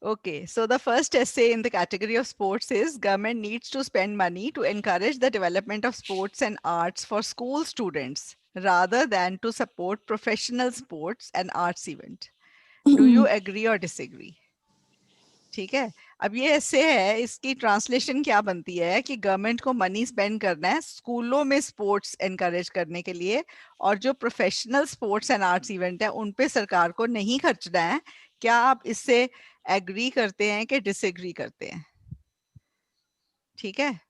Okay, so the first essay in the category of sports is government needs to spend money to encourage the development of sports and arts for school students rather than to support professional sports and arts event. Do you agree or disagree? ठीक है, अब ये ऐसे है, इसकी translation क्या बनती है कि गवर्नमेंट को मनी स्पेंड करना है स्कूलों में स्पोर्ट्स एनकरेज करने के लिए, और जो professional sports and arts event है उन पे सरकार को नहीं खर्चना है। क्या आप इससे एग्री करते हैं कि डिसएग्री करते हैं? ठीक है,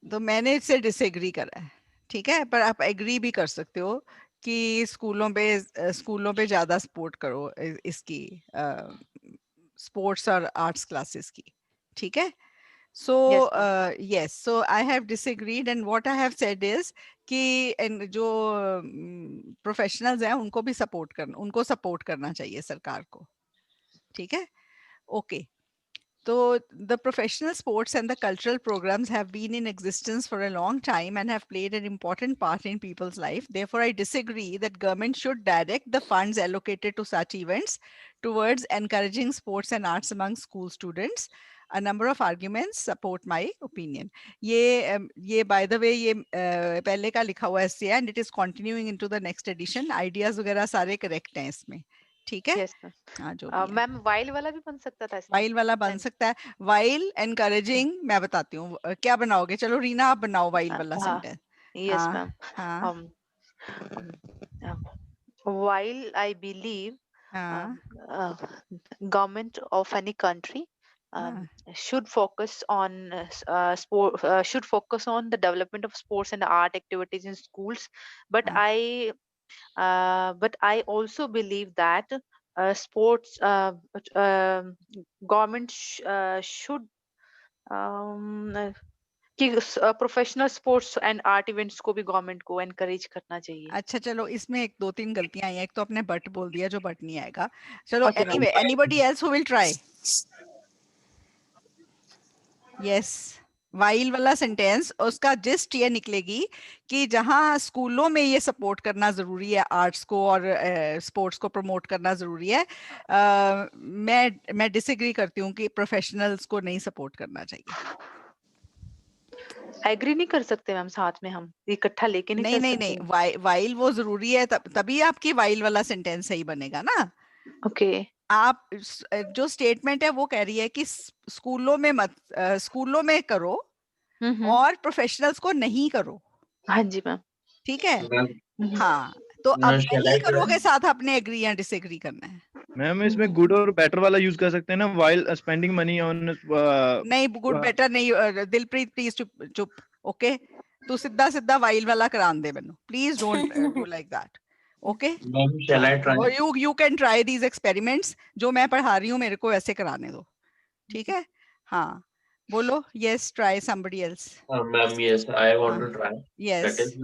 तो मैंने इससे डिसएग्री करा है। ठीक है, पर आप एग्री भी कर सकते हो कि स्कूलों पे ज्यादा सपोर्ट करो इसकी स्पोर्ट्स और आर्ट्स क्लासेस की। ठीक है, so Yes, ma'am. yes, so I have disagreed and what I have said is कि जो प्रोफेशनल्स हैं उनको सपोर्ट करना चाहिए सरकार को। ठीक है, okay. So the professional sports and the cultural programs have been in existence for a long time and have played an important part in people's life. Therefore, I disagree that government should direct the funds allocated to such events towards encouraging sports and arts among school students. A number of arguments support my opinion. ये by the way ये पहले का लिखा हुआ है and it is continuing into the next edition. Ideas वगैरह सारे correct हैं इसमें। ठीक है, Yes, ma'am. हाँ जो भी है। मैम वाइल वाला भी बन सकता था इसमें। वाइल वाला बन सकता है। वाइल एनकरेजिंग, मैं बताती हूँ क्या बनाओगे। चलो रीना आप बनाओ वाइल वाला हाँ, सेंटेंस। yes, हाँ ma'am. हाँ Um, um, while I believe हाँ um, uh, government of any country हाँ should focus on sport, should focus on the development of sports and art activities in schools, but हाँ I also believe that sports government should um, कि professional sports and art events को भी government को encourage करना चाहिए। अच्छा चलो, इसमें एक दो तीन गलतियां आई हैं। एक तो आपने बट बोल दिया जो बट नहीं आएगा। चलो okay ma'am. Anyway, anybody else who will try? Yes, while वाला सेंटेंस उसका जिस्ट ये निकलेगी कि जहां स्कूलों में ये सपोर्ट करना जरूरी है, आर्ट्स को और स्पोर्ट्स को प्रमोट करना जरूरी है, मैं डिसएग्री करती हूँ कि प्रोफेशनल्स को नहीं सपोर्ट करना चाहिए। एग्री नहीं कर सकते मैम, साथ में हम इकट्ठा लेके नहीं नहीं चल नहीं नहीं, सकते। वाइल वो जरूरी है, तभी आपकी वाइल वाला सेंटेंस सही बनेगा ना। ओके। आप जो स्टेटमेंट है वो कह रही है कि स्कूलों में मत, स्कूलों में करो हम्म। और प्रोफेशनल्स को नहीं करो। हाँ जी मैम। ठीक है, हम्म। हाँ, तो अब Shall नहीं I करो try? के साथ आपने एग्री या डिसएग्री करना है। मैम इसमें गुड और बेटर वाला यूज कर सकते हैं ना, वाइल स्पेंडिंग मनी ऑन। नहीं, गुड बेटर नहीं, दिलप्रीत प्लीज चुप चुप। ओके, तू सीधा सीधा वाइल वाला करान दे मैनू, please don't do like that. Okay, Ma'am, shall I try? और you can try these experiments, जो मैं पढ़ा रही हूँ मेरे को ऐसे कराने दो। ठीक है, हाँ बोलो। Yes, try somebody else. Ma'am, yes, I want हाँ, to try. That yes, is,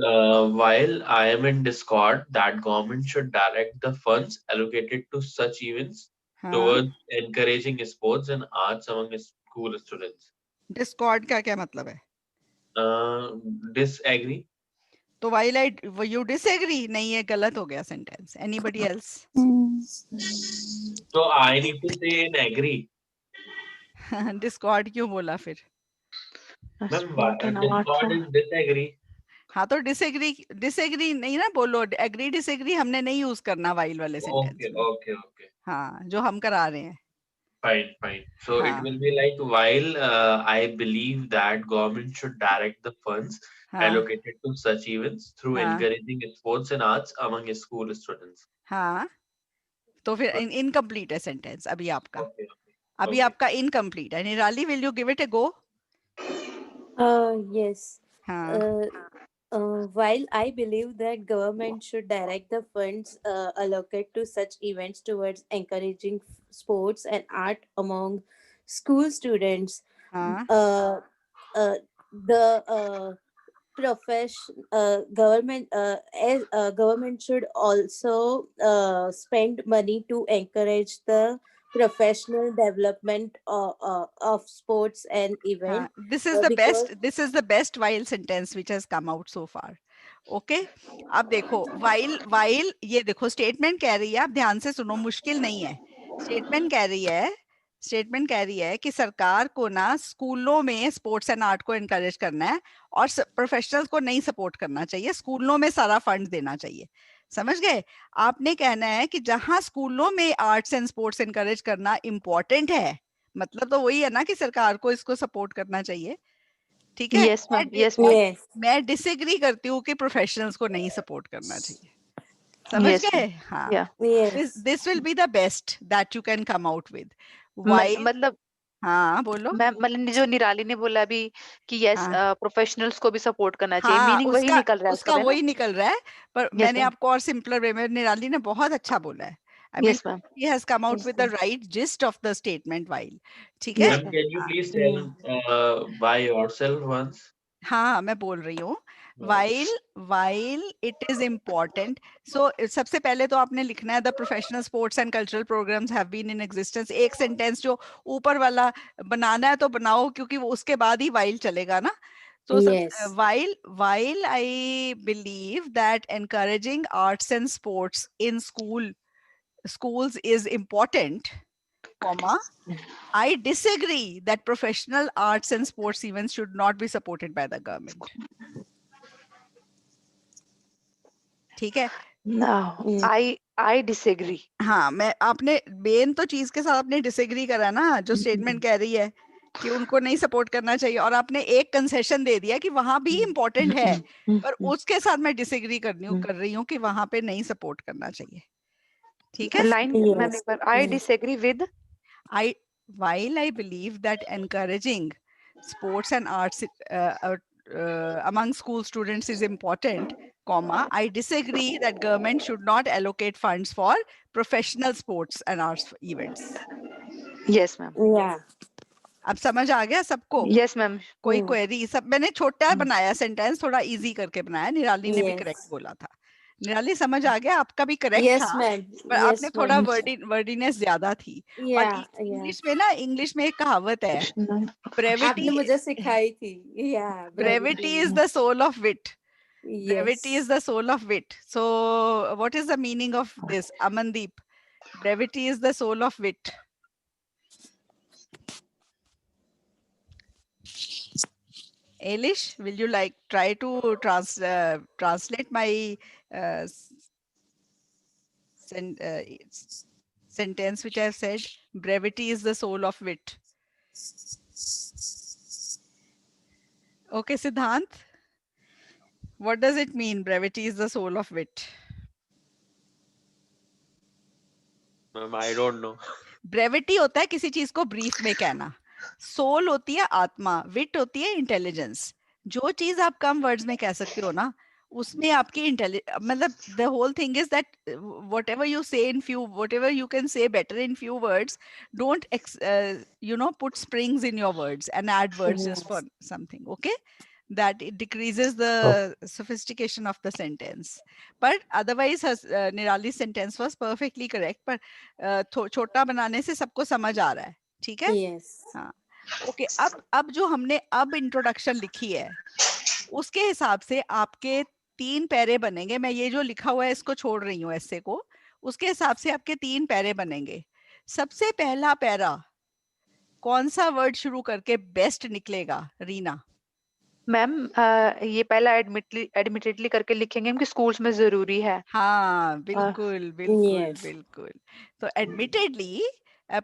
while I am in Discord, that government should direct the funds allocated to such events हाँ। towards encouraging sports and arts among school students. Discord का क्या मतलब है? Disagree. तो while I you disagree, नहीं ये गलत हो गया sentence. Anybody else? So I need to say in agree. Discord क्यों बोला फिर? Ma'am, sport and art Discord is disagree. हाँ तो डिसएग्री, डिसएग्री नहीं ना बोलो, एग्री डिसएग्री हमने नहीं यूज करना वाइल वाले सेंटेंस Okay, में। okay, okay. हाँ, जो हम करा रहे हैं। Fine, fine. So it हाँ will be like, while I believe that government should direct the funds हाँ allocated to such events through हाँ encouraging sports and arts among school students. हाँ, तो फिर इनकम्प्लीट है सेंटेंस अभी आपका। Okay, अभी okay. आपका इनकम्प्लीट है। निराली, will you give it a go? Yes. हाँ While I believe that government should direct the funds allocated to such events towards encouraging sports and art among school students, हाँ uh, the government should also spend money to encourage the professional development of sports and हाँ, event this because is the best while sentence which has come out so far. Okay, अब देखो while while, ये देखो statement कह रही है, आप ध्यान से सुनो, मुश्किल नहीं है। स्टेटमेंट कह रही है कि सरकार को ना स्कूलों में स्पोर्ट्स एंड आर्ट को एनकरेज करना है और प्रोफेशनल्स को नहीं सपोर्ट करना चाहिए, स्कूलों में सारा फंड देना चाहिए। समझ गए? आपने कहना है कि जहां स्कूलों में आर्ट्स एंड स्पोर्ट्स एनकरेज करना इम्पोर्टेंट है, मतलब तो वही है ना कि सरकार को इसको सपोर्ट करना चाहिए। ठीक है? यस मैम, यस मैं मैम, Yes. मैं डिसएग्री करती हूँ कि प्रोफेशनल्स को नहीं सपोर्ट करना चाहिए। समझ यस गए? मैम, हाँ, या Yes. this will be the best that you can come out with. While मतलब हाँ बोलो। मैम, मतलब जो निराली ने बोला अभी कि यस हाँ प्रोफेशनल्स को भी सपोर्ट करना चाहिए, हाँ, मीनिंग वही उसका निकल रहा है उसका उसका भी ना? वही निकल रहा है, पर यस मैंने मैम, आपको और सिंपलर वे में, निराली ने बहुत अच्छा बोला है। I mean yes ma'am, he has come out Yes, with the ma'am. right gist of the statement while। ठीक है? Yes Ma'am, ma'am, can you हाँ please Yeah. tell by yourself once? हाँ, मैं बोल रही हूँ। Uh, while it is important, so सबसे पहले तो आपने लिखना है the professional sports and cultural programs have been in existence। एक सेंटेंस जो ऊपर वाला बनाना है तो बनाओ, क्योंकि वो उसके बाद ही while चलेगा ना। तो Yes. while I believe that encouraging arts and sports in schools is important, comma, I disagree that professional arts and sports events should not be supported by the government। ठीक है? Yeah. I disagree. हाँ, मैं आपने main तो चीज के साथ आपने डिसएग्री करा ना, जो स्टेटमेंट कह रही है कि उनको नहीं सपोर्ट करना चाहिए, और आपने एक कंसेशन दे दिया कि वहां भी इम्पोर्टेंट है, पर उसके साथ मैं डिसएग्री कर रही हूँ कि वहां पे नहीं सपोर्ट करना चाहिए। ठीक है? Line ma'am Yes. एक बार, आई Yes. Disagree with. I while I believe that encouraging sports and arts among school students is important, comma, I disagree that government should not allocate funds for professional sports and arts events। Yes ma'am, Yeah. अब समझ आ गया सबको? Yes ma'am, कोई Hmm. Query? सब मैंने छोटा बनाया sentence, थोड़ा इजी करके बनाया। निराली ने भी करेक्ट Yes. बोला था। निराली समझ आ गया? आपका भी करेक्ट Yes, था, ma'am. पर आपने Yes, थोड़ा ma'am. वर्डीनेस ज्यादा थी। और Yeah. Yeah. इंग्लिश में एक कहावत है, आपने ब्रेविटी मुझे सिखाई थी। Yeah. brevity Brevity. is the soul of wit। Brevity is Yes. the soul of wit। So what is the meaning of this, Amandeep? Brevity is the soul of wit। Elish, will you like try to translate my uh, sen- uh, sentence which I have said? Brevity is the soul of wit। Okay, Siddhant, what does it mean? Brevity is the soul of wit। Ma'am, I don't know. Brevity होता है किसी चीज को brief में कहना, soul होती है आत्मा, विट होती है इंटेलिजेंस। जो चीज आप कम वर्ड्स में कह सकते हो ना, उसमें आपकी मतलब the whole thing is that whatever you say in few, whatever you can say better in few words, don't put springs in your words and add words just for something, okay? That it decreases the sophistication of the sentence, but otherwise Nirali's sentence was perfectly correct, but छोटा बनाने से सबको समझ आ रहा है। ठीक है? Yes. हाँ, ओके। अब जो हमने अब इंट्रोडक्शन लिखी है, उसके हिसाब से आपके 3 पैरे बनेंगे। मैं ये जो लिखा हुआ है इसको छोड़ रही हूँ, ऐसे को, उसके हिसाब से आपके 3 पैरे बनेंगे। सबसे पहला पैरा कौन सा वर्ड शुरू करके बेस्ट निकलेगा, रीना? मैम ये पहला एडमिटेडली करके लिखेंगे क्योंकि स्कूल्स में जरूरी है। हाँ, बिल्कुल बिल्कुल Yes. बिल्कुल। तो admittedly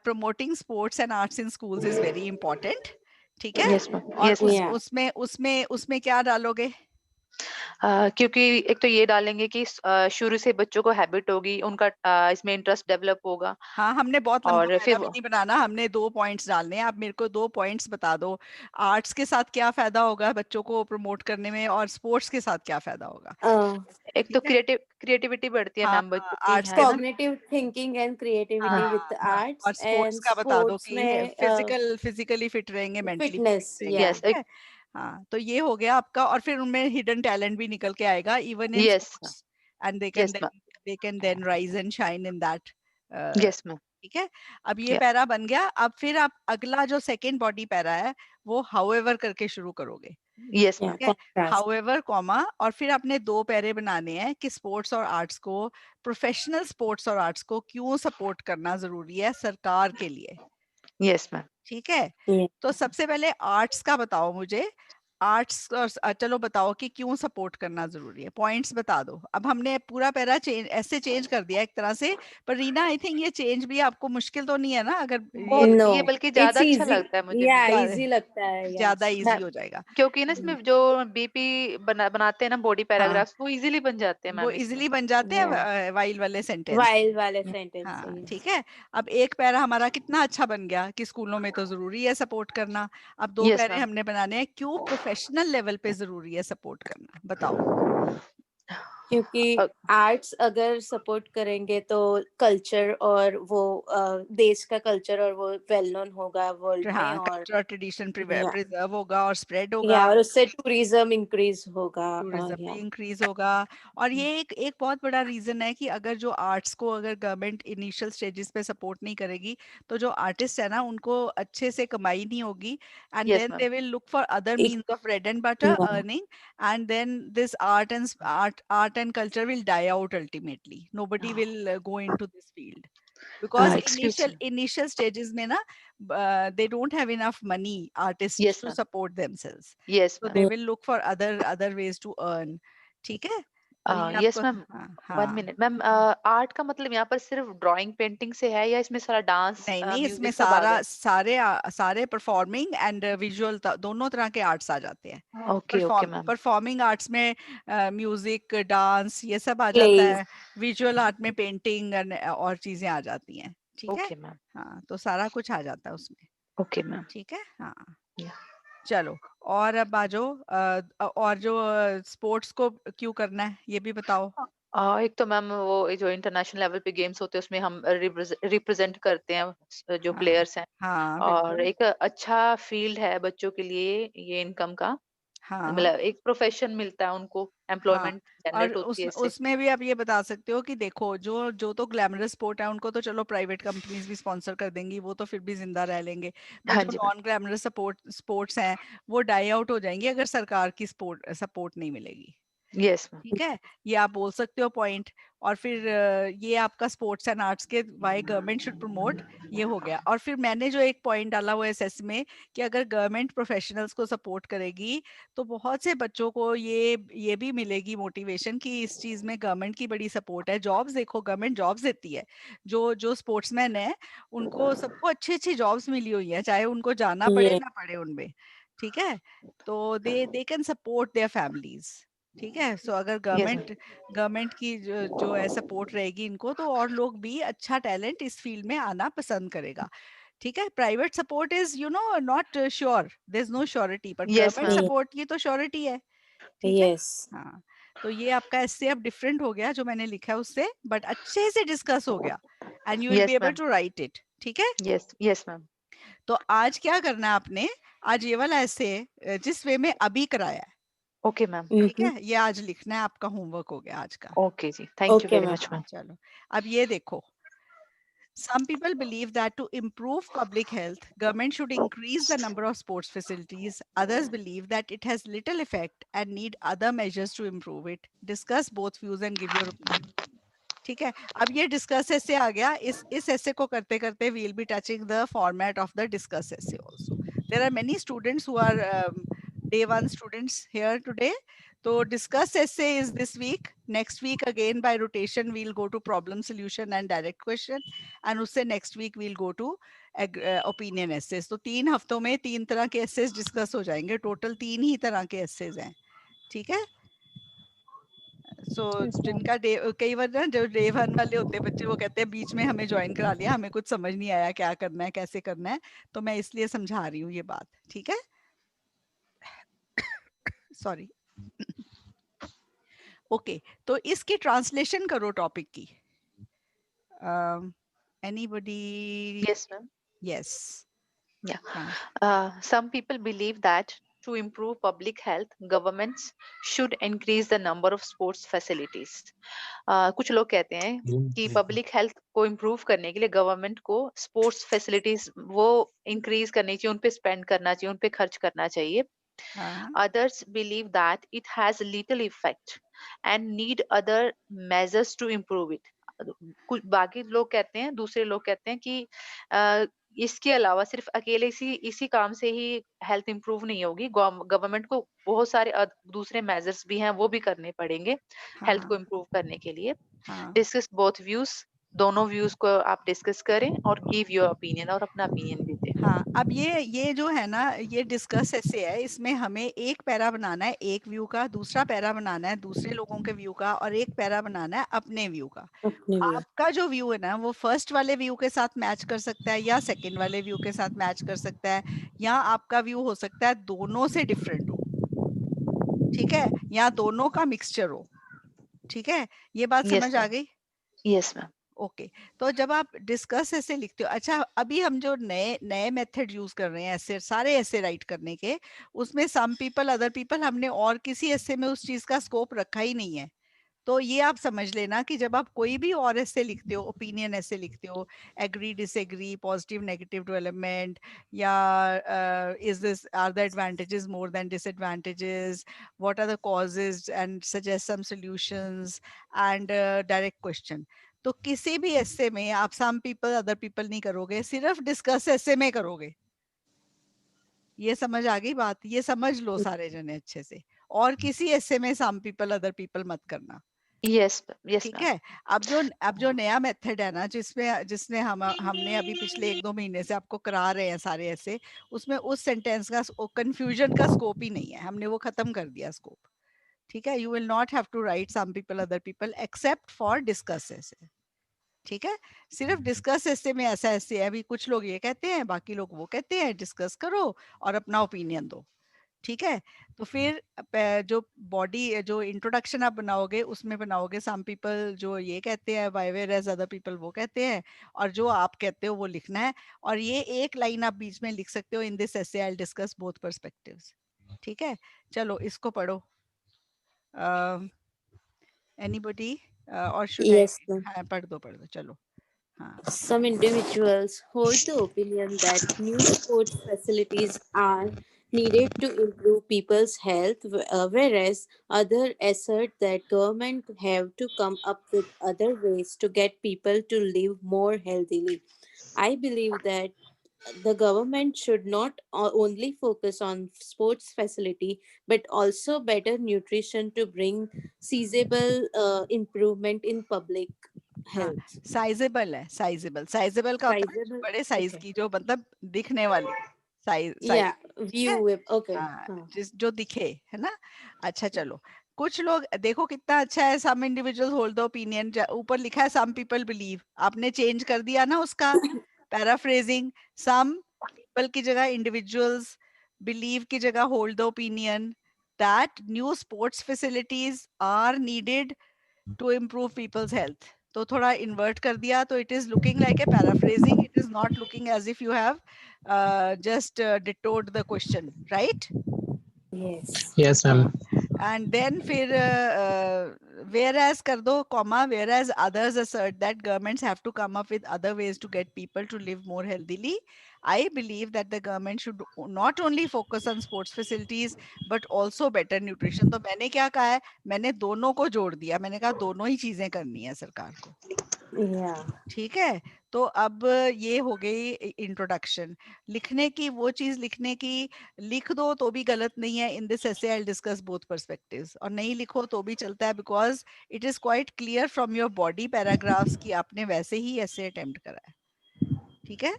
promoting sports and arts in schools is very important। ठीक है? यस मैम, और यस मैम। Yeah. उसमें क्या डालोगे? क्योंकि एक तो ये डालेंगे कि शुरू से बच्चों को हैबिट होगी, उनका इसमें इंटरेस्ट डेवलप होगा। हाँ, हमने बहुत लंबा और पैरा फिर भी नहीं बनाना, हमने 2 पॉइंट्स डालने हैं। आप मेरे को 2 पॉइंट्स बता दो, आर्ट्स के साथ क्या फायदा होगा बच्चों को प्रमोट करने में, और स्पोर्ट्स के साथ क्या फायदा होगा? एक तो ठीक है? क्रिएटिविटी बढ़ती है हाँ, मैम बच्चों की, आर्ट्स है के ना? साथ Cognitive thinking and creativity हाँ, with हाँ, और arts, स्पोर्ट्स and का बता दो sports कि में फिजिकली फिट रहेंगे, मेंटली भी fitness. फिट रहेंगे। Yeah. यस, ठीक है? हाँ, तो ये हो गया आपका, और फिर उनमें हिडन टैलेंट भी निकल के आएगा even in yes, sports, and yes ma'am, they can then rise and shine in that. Yes ma'am. ठीक है? अब ये या पैरा बन गया। अब फिर आप अगला जो सेकंड बॉडी पैरा है, वो हाउएवर करके शुरू करोगे। Yes, Yeah, ma'am. ठीक है, contrast. however कॉमा, और फिर आपने 2 पैरे बनाने हैं कि स्पोर्ट्स और आर्ट्स को, प्रोफेशनल स्पोर्ट्स और आर्ट्स को क्यों सपोर्ट करना जरूरी है सरकार के लिए। Yes, ma'am. ठीक है, Yeah. तो सबसे पहले आर्ट्स का बताओ मुझे, आर्ट्स और चलो बताओ कि क्यों सपोर्ट करना जरूरी है, पॉइंट्स बता दो। अब हमने पूरा पैरा चेंज ऐसे चेंज कर दिया एक तरह से, पर रीना आई थिंक ये चेंज भी आपको मुश्किल तो नहीं है ना, अगर बहुत ये ये No, बल्कि it's ज्यादा अच्छा easy. लगता है मुझे भी। Yeah, ज्यादा easy लगता है. ज्यादा Yes. इजी हो जाएगा। क्योंकि ना इसमें जो बीपी बनाते हैं ना बॉडी हाँ, पैराग्राफ्स, वो इजीली बन जाते हैं वो मैम इसमें। इजीली बन जाते हैं Yeah. वाइल वाले सेंटेंस। While वाले sentence हाँ है. ठीक है, अब एक पैरा हमारा कितना अच्छा बन गया कि स्कूलों में तो जरूरी है सपोर्ट करना। अब 2 Yes, पैरे ma'am. हमने बनाने हैं क्यों प्रोफेशनल लेवल पे जरूरी है सपोर्ट करना, बताओ। क्योंकि अ- आर्ट्स अगर सपोर्ट करेंगे तो कल्चर और वो देश का कल्चर और वो वेल नोन होगा वर्ल्ड में, हाँ, और कल्चरल ट्रेडिशन या प्रिजर्व होगा और स्प्रेड होगा, और उससे टूरिज्म इंक्रीज होगा। टूरिज्म या भी इंक्रीज होगा। और ये एक बहुत बड़ा रीजन है कि अगर जो आर्ट्स को अगर गवर्नमेंट इनिशियल स्टेजेस पे सपोर्ट नहीं करेगी, तो जो आर्टिस्ट है ना उनको अच्छे से कमाई नहीं होगी, and Yes, then ma'am. They will look for other एक means of bread and butter या earning, and then this art and culture will die out ultimately, nobody will go into this field because Excuse me. initial stages में ना they don't have enough money artists Yes, to ma'am. support themselves, Yes, so ma'am. they will look for other ways to earn। ठीक है, तो ये Yes, आपको, ma'am. हाँ 1 हाँ, minute, ma'am. Art का मतलब यहाँ पर सिर्फ ड्राइंग पेंटिंग से है, या इसमें सारा डांस नहीं नहीं, इसमें म्यूजिक सब आ गया? सारे परफॉर्मिंग एंड विजुअल दोनों तरह के आर्ट्स आ जाते हैं। Okay okay ma'am. Performing arts में म्यूजिक, डांस ये सब आ जाता प्लेज। है, विजुअल आर्ट में पेंटिंग और चीजें आ जाती हैं। ठीक है, ओके मैम। हाँ तो सारा कुछ आ जाता है उसमें। Okay ma'am. ठीक है, हाँ Yeah. चलो, और अब आ जाओ, और जो स्पोर्ट्स को क्यों करना है ये भी बताओ। एक तो मैम वो जो इंटरनेशनल लेवल पे गेम्स होते हैं उसमें हम रिप्रेजेंट करते हैं जो हाँ प्लेयर्स हैं, हाँ और बिल्कुल, एक अच्छा फील्ड है बच्चों के लिए ये इनकम का, हाँ मतलब एक प्रोफेशन मिलता है उनको, हाँ, एम्प्लॉयमेंट और जनरेट होती है इससे। उसमें भी आप ये बता सकते हो कि देखो जो जो तो ग्लैमरस स्पोर्ट है उनको तो चलो प्राइवेट कंपनीज भी स्पॉन्सर कर देंगी, वो तो फिर भी जिंदा रह लेंगे, बट हाँ जो जी मैम। नॉन ग्लैमरस स्पोर्ट्स हैं वो डाई आउट हो जाएंगे अगर सरकार की सपोर्ट नहीं मिलेगी। Yes ma'am. ठीक है, ये आप बोल सकते हो पॉइंट। और फिर ये आपका स्पोर्ट्स एंड आर्ट्स के वाई गवर्नमेंट शुड प्रमोट, ये हो गया। और फिर मैंने जो एक पॉइंट डाला वो एसएस में कि अगर गवर्नमेंट प्रोफेशनल्स को सपोर्ट करेगी तो बहुत से बच्चों को ये भी मिलेगी मोटिवेशन कि इस चीज में गवर्नमेंट की बड़ी सपोर्ट है। जॉब्स देखो, गवर्नमेंट जॉब्स देती है, जो जो स्पोर्ट्समैन है उनको सबको अच्छी अच्छी जॉब्स मिली हुई है, चाहे उनको जाना पड़े ये ना पड़े उनमें। ठीक है, तो they can support their families. ठीक है, सो अगर यस मैम। गवर्नमेंट की जो है सपोर्ट रहेगी इनको, तो और लोग भी अच्छा टैलेंट इस फील्ड में आना पसंद करेगा। ठीक है, private support is not sure, there is no surety, but yes government ma'am. Support की तो श्योरिटी है। ठीक है, यस हाँ तो ये आपका इससे अब डिफरेंट हो गया जो मैंने लिखा है उससे, बट अच्छे से डिस्कस हो गया and you will be yes able ma'am. To write it. ठीक है, यस यस मैम। तो आज क्या करना है आपने, आज ये वाला ऐसे जिस वे में अभी कराया है, ओके मैम। ठीक है, ये आज लिखना है, आपका होमवर्क हो गया आज का। ओके जी, thank you okay very ma'am. Much हाँ मैम। चलो, अब ये देखो, some people believe that to improve public health, government should increase the number of sports facilities. Others believe that it has little effect and need other measures to improve it. Discuss both views and give your opinion. ठीक है, अब ये discuss ऐसे आ गया, इस ऐसे को करते करते we will be touching the format of the discuss essay also. There are many students who are day one students here today, so discuss essay is this week. Next week again by rotation we'll go to problem solution and direct question, and उससे next week we'll go to opinion essays. तो 3 हफ्तों में 3 तरह के essays discuss हो जाएंगे, total 3 ही तरह के essays हैं। ठीक है, सो जिनका डे, कई बार ना जो डे वन वाले होते हैं बच्चे वो कहते हैं बीच में हमें ज्वाइन करा लिया, हमें कुछ समझ नहीं आया क्या करना है कैसे करना है, तो मैं इसलिए समझा रही हूँ ये बात। ठीक है, सॉरी। ओके, तो इसकी ट्रांसलेशन करो टॉपिक की। Anybody? Yes ma'am. Yes, Some people believe that to improve public health, governments should increase the number of sports facilities. कुछ लोग कहते हैं कि पब्लिक हेल्थ को इम्प्रूव करने के लिए गवर्नमेंट को स्पोर्ट्स फैसिलिटीज वो इंक्रीज करनी चाहिए, उन पे स्पेंड करना चाहिए, उन पे खर्च करना चाहिए। हाँ, Others believe that it has little effect and need other measures to improve it. कुछ बाकी लोग कहते हैं, दूसरे लोग कहते हैं कि इसके अलावा सिर्फ अकेले इसी काम से ही हेल्थ इंप्रूव नहीं होगी, गवर्नमेंट को बहुत सारे दूसरे मेजर्स भी हैं, वो भी करने पड़ेंगे हेल्थ को हाँ, इम्प्रूव करने के लिए. हाँ, डिस्कस बोथ व्यूज, दोनों व्यूज को आप डिस्कस करें और गिव योर ओपिनियन, और अपना ओपिनियन भी दें. हाँ. अब ये जो है ना, ये डिस्कस ऐसे है, इसमें हमें एक पैरा बनाना है एक व्यू का, दूसरा पैरा बनाना है दूसरे लोगों के व्यू का, और एक पैरा बनाना है अपने व्यू का. अपने व्यू. आपका जो व्यू है ना, वो फर्स्ट वाले व्यू के साथ मैच कर सकता है या सेकंड वाले व्यू के साथ मैच कर सकता है, या आपका व्यू हो सकता है दोनों से डिफरेंट हो. ठीक है, या दोनों का मिक्सचर हो. ठीक है, ये बात Yes, समझ आ ma'am. गई? Yes, ma'am. ओके. तो जब आप डिस्कस ऐसे लिखते हो, अच्छा अभी हम जो नए नए मेथड यूज कर रहे हैं ऐसे सारे ऐसे राइट करने के, उसमें सम पीपल अदर पीपल, हमने और किसी ऐसे में उस चीज का स्कोप रखा ही नहीं है. तो ये आप समझ लेना कि जब आप कोई भी और ऐसे लिखते हो, ओपिनियन ऐसे लिखते हो, agree disagree, positive negative development, या is this, are the advantages more than disadvantages, what are the causes and suggest some solutions, and direct question. तो किसी भी ऐसे में आप सम पीपल अदर पीपल नहीं करोगे, सिर्फ डिस्कस ऐसे में करोगे. ये समझ आ गई बात? ये समझ लो सारे जने अच्छे से. और किसी ऐसे में सम पीपल अदर पीपल मत करना. Yes, yes, ठीक ma'am. है. अब जो नया मेथड है ना, जिसमें हमने अभी पिछले 1-2 महीने से आपको करा रहे हैं सारे ऐसे, उसमें उस सेंटेंस का कंफ्यूजन का स्कोप ही नहीं है, हमने वो खत्म कर दिया स्कोप. ठीक है, you will not have to write some people other people except for discuss ऐसे. ठीक है, सिर्फ डिस्कस ऐसे में ऐसा ऐसे है, अभी कुछ लोग ये कहते हैं, बाकी लोग वो कहते हैं, डिस्कस करो और अपना ओपिनियन दो. ठीक है, तो फिर जो बॉडी जो इंट्रोडक्शन आप बनाओगे, उसमें बनाओगे सम पीपल जो ये कहते हैं by whereas other people वो कहते हैं, और जो आप कहते हो वो लिखना है. और ये एक लाइन आप बीच में लिख सकते हो, in this essay I will discuss both perspectives. ठीक है, चलो इसको पढ़ो. एनीबॉडी, और शुड आई? Yes, ma'am. हाँ, पढ़ दो चलो. हाँ, Some individuals hold the opinion that new sports facilities are needed to improve people's health, whereas others assert that government have to come up with other ways to get people to live more healthily. I believe that the government should not only focus on sports facility but also better nutrition to bring seizable improvement in public हाँ, health. Sizeable है. Sizeable का होता है Sizable. बड़े size Okay. की, जो मतलब दिखने वाली साइज. Yeah. ठीक है, View web. Okay. हाँ, हाँ. जिस जो दिखे, है ना. अच्छा चलो, कुछ लोग देखो कितना अच्छा है, some individuals hold the opinion, ऊपर लिखा है सम पीपल बिलीव, आपने चेंज कर दिया ना उसका पैराफ्रेजिंग, सम पीपल की जगह इंडिविजुअल्स, बिलीव की जगह hold the opinion that new sports facilities are needed to improve people's health. तो थोड़ा इन्वर्ट कर दिया, तो it is looking like a paraphrasing, it is not looking as if you have just dittoed the question, right? Yes. Yes, ma'am. And then फिर whereas कर दो comma, whereas others assert that governments have to come up with other ways to get people to live more healthily. I believe that the government should not only focus on sports facilities but also better nutrition. तो मैंने क्या कहा है, मैंने दोनों को जोड़ दिया, मैंने कहा दोनों ही चीजें करनी है सरकार को. Yeah. ठीक है, तो अब ये हो गई इंट्रोडक्शन. लिखने की वो चीज लिखने की, लिख दो तो भी गलत नहीं है, in this essay I will discuss both perspectives, और नहीं लिखो तो भी चलता है, because it is quite clear from your body paragraphs कि आपने वैसे ही ऐसे अटेम्प्ट करा है. ठीक है,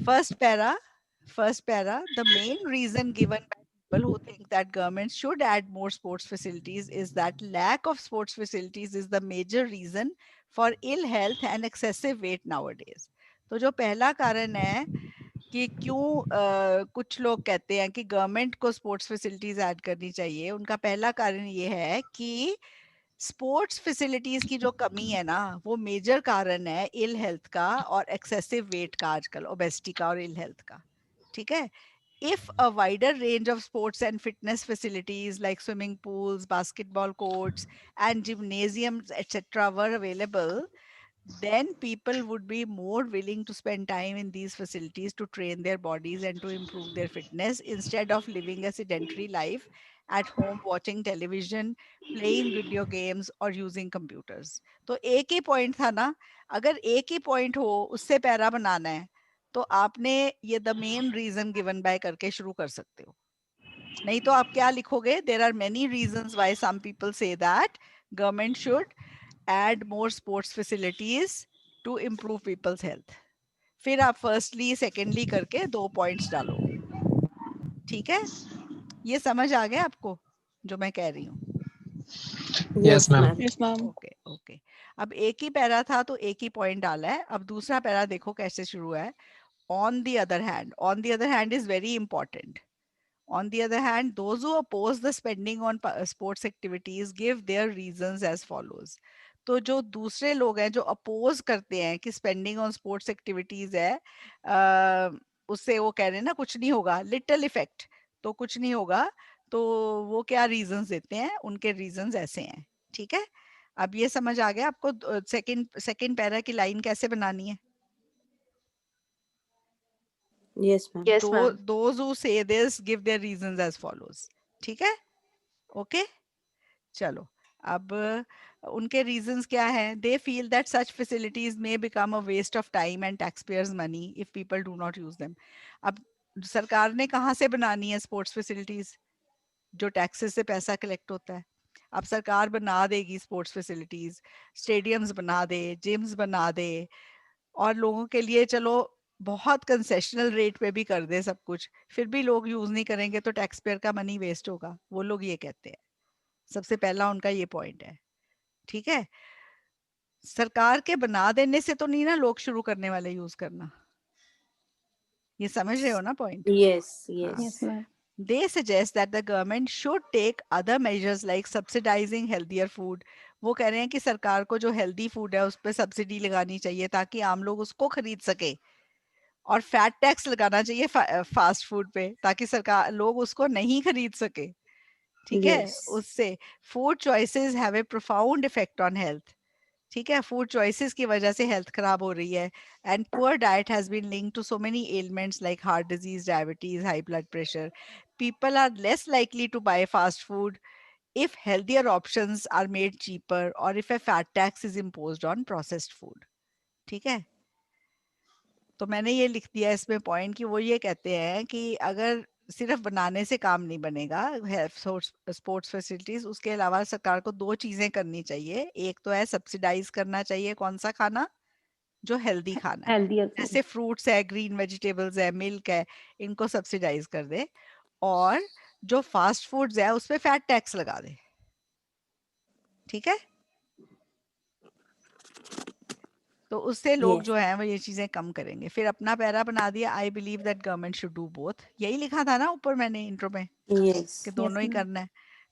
first para, the main reason given by people who think that governments should add more sports facilities is that lack of sports facilities is the major reason for ill health and excessive weight nowadays. तो जो पहला कारण है कि क्यों कुछ लोग कहते हैं कि गवर्नमेंट को स्पोर्ट्स फैसिलिटीज ऐड करनी चाहिए, उनका पहला कारण ये है कि स्पोर्ट्स फैसिलिटीज की जो कमी है ना, वो मेजर कारण है इल हेल्थ का और एक्सेसिव वेट का, आजकल ओबेसिटी का और इल हेल्थ का. ठीक है, if a wider range of sports and fitness facilities like swimming pools, basketball courts and gymnasiums etc were available, then people would be more willing to spend time in these facilities to train their bodies and to improve their fitness instead of living a sedentary life at home watching television, playing video games or using computers. तो एक ही point था ना, अगर एक ही point हो उससे para बनाना है तो आपने ये the main reason given by करके शुरू कर सकते हो. नहीं तो आप क्या लिखोगे? There are many reasons why some people say that government should add more sports facilities to improve people's health. फिर आप फर्स्टली सेकेंडली करके 2 पॉइंट्स डालोगे. ठीक है, ये समझ आ गया आपको जो मैं कह रही हूँ? Yes, ma'am. Yes, ma'am. Okay okay. अब एक ही पैरा था तो एक ही पॉइंट डाला है. अब दूसरा पैरा देखो कैसे शुरू है. On the other hand is very important. On the other hand, those who oppose the spending on sports activities give their reasons as follows. तो जो दूसरे लोग हैं जो अपोज करते हैं कि स्पेंडिंग ऑन स्पोर्ट्स एक्टिविटीज है, उससे वो कह रहे हैं ना कुछ नहीं होगा, लिटिल इफेक्ट, तो कुछ नहीं होगा. तो वो क्या रीजंस देते हैं? उनके रीजंस ऐसे हैं. ठीक है, अब ये समझ आ गया आपको सेकंड पैरा की लाइन कैसे बनानी है? Yes, ma'am. Yes, ma'am. Those who say this give their reasons as follows. ठीक है, ओके. चलो, अब उनके reasons क्या हैं? They feel that such facilities may become a waste of time and taxpayers' money if people do not use them. अब सरकार ने कहाँ से बनानी है स्पोर्ट्स फैसिलिटीज? जो टैक्सेस से पैसा कलेक्ट होता है. अब सरकार बना देगी स्पोर्ट्स फैसिलिटीज, स्टेडियम्स बना दे, जिम्स बना दे, और लोगों के लिए चलो बहुत कंसेशनल रेट पे भी कर दे सब कुछ, फिर भी लोग यूज नहीं करेंगे तो टैक्स पेयर का मनी वेस्ट होगा. वो लोग ये कहते हैं. सबसे पहला उनका ये पॉइंट है. ठीक है, सरकार के बना देने से तो नहीं ना लोग शुरू करने वाले यूज करना. ये समझ रहे हो ना point? Yes, yes. Yes, ma'am. They suggest that the government should take other measures like subsidizing healthier food. वो कह रहे हैं कि सरकार को जो हेल्दी फूड है उस पर सब्सिडी लगानी चाहिए ताकि आम लोग उसको खरीद सके, और फैट टैक्स लगाना चाहिए फास्ट फूड पे ताकि सरकार लोग उसको नहीं खरीद सके. ठीक है, Yes. उससे food choices have a profound effect on health. ठीक है, फूड चॉइसेस की वजह से हेल्थ खराब हो रही है. And poor diet has been linked to so many elements like heart disease, diabetes, high blood pressure. People are less likely to buy fast food if healthier options are made cheaper or if a fat tax is imposed on processed food. ठीक है, तो मैंने ये लिख दिया इसमें point कि वो ये कहते हैं कि अगर सिर्फ बनाने से काम नहीं बनेगा स्पोर्ट्स फैसिलिटीज, उसके अलावा सरकार को 2 चीजें करनी चाहिए. एक तो है सब्सिडाइज करना चाहिए कौन सा खाना? जो हेल्दी खाना है, Healthier food. जैसे फ्रूट्स है, ग्रीन वेजिटेबल्स है, मिल्क है, इनको सब्सिडाइज कर दे. और जो फास्ट फूड्स है उस पे फैट टैक्स लगा दे. ठीक है, तो उससे लोग Yes. जो है वो ये चीजें कम करेंगे. फिर अपना पैरा बना दिया, I believe that government should do both. यही लिखा था ना ऊपर मैंने इंट्रो में Yes. कि दोनों ही ma'am. करना है.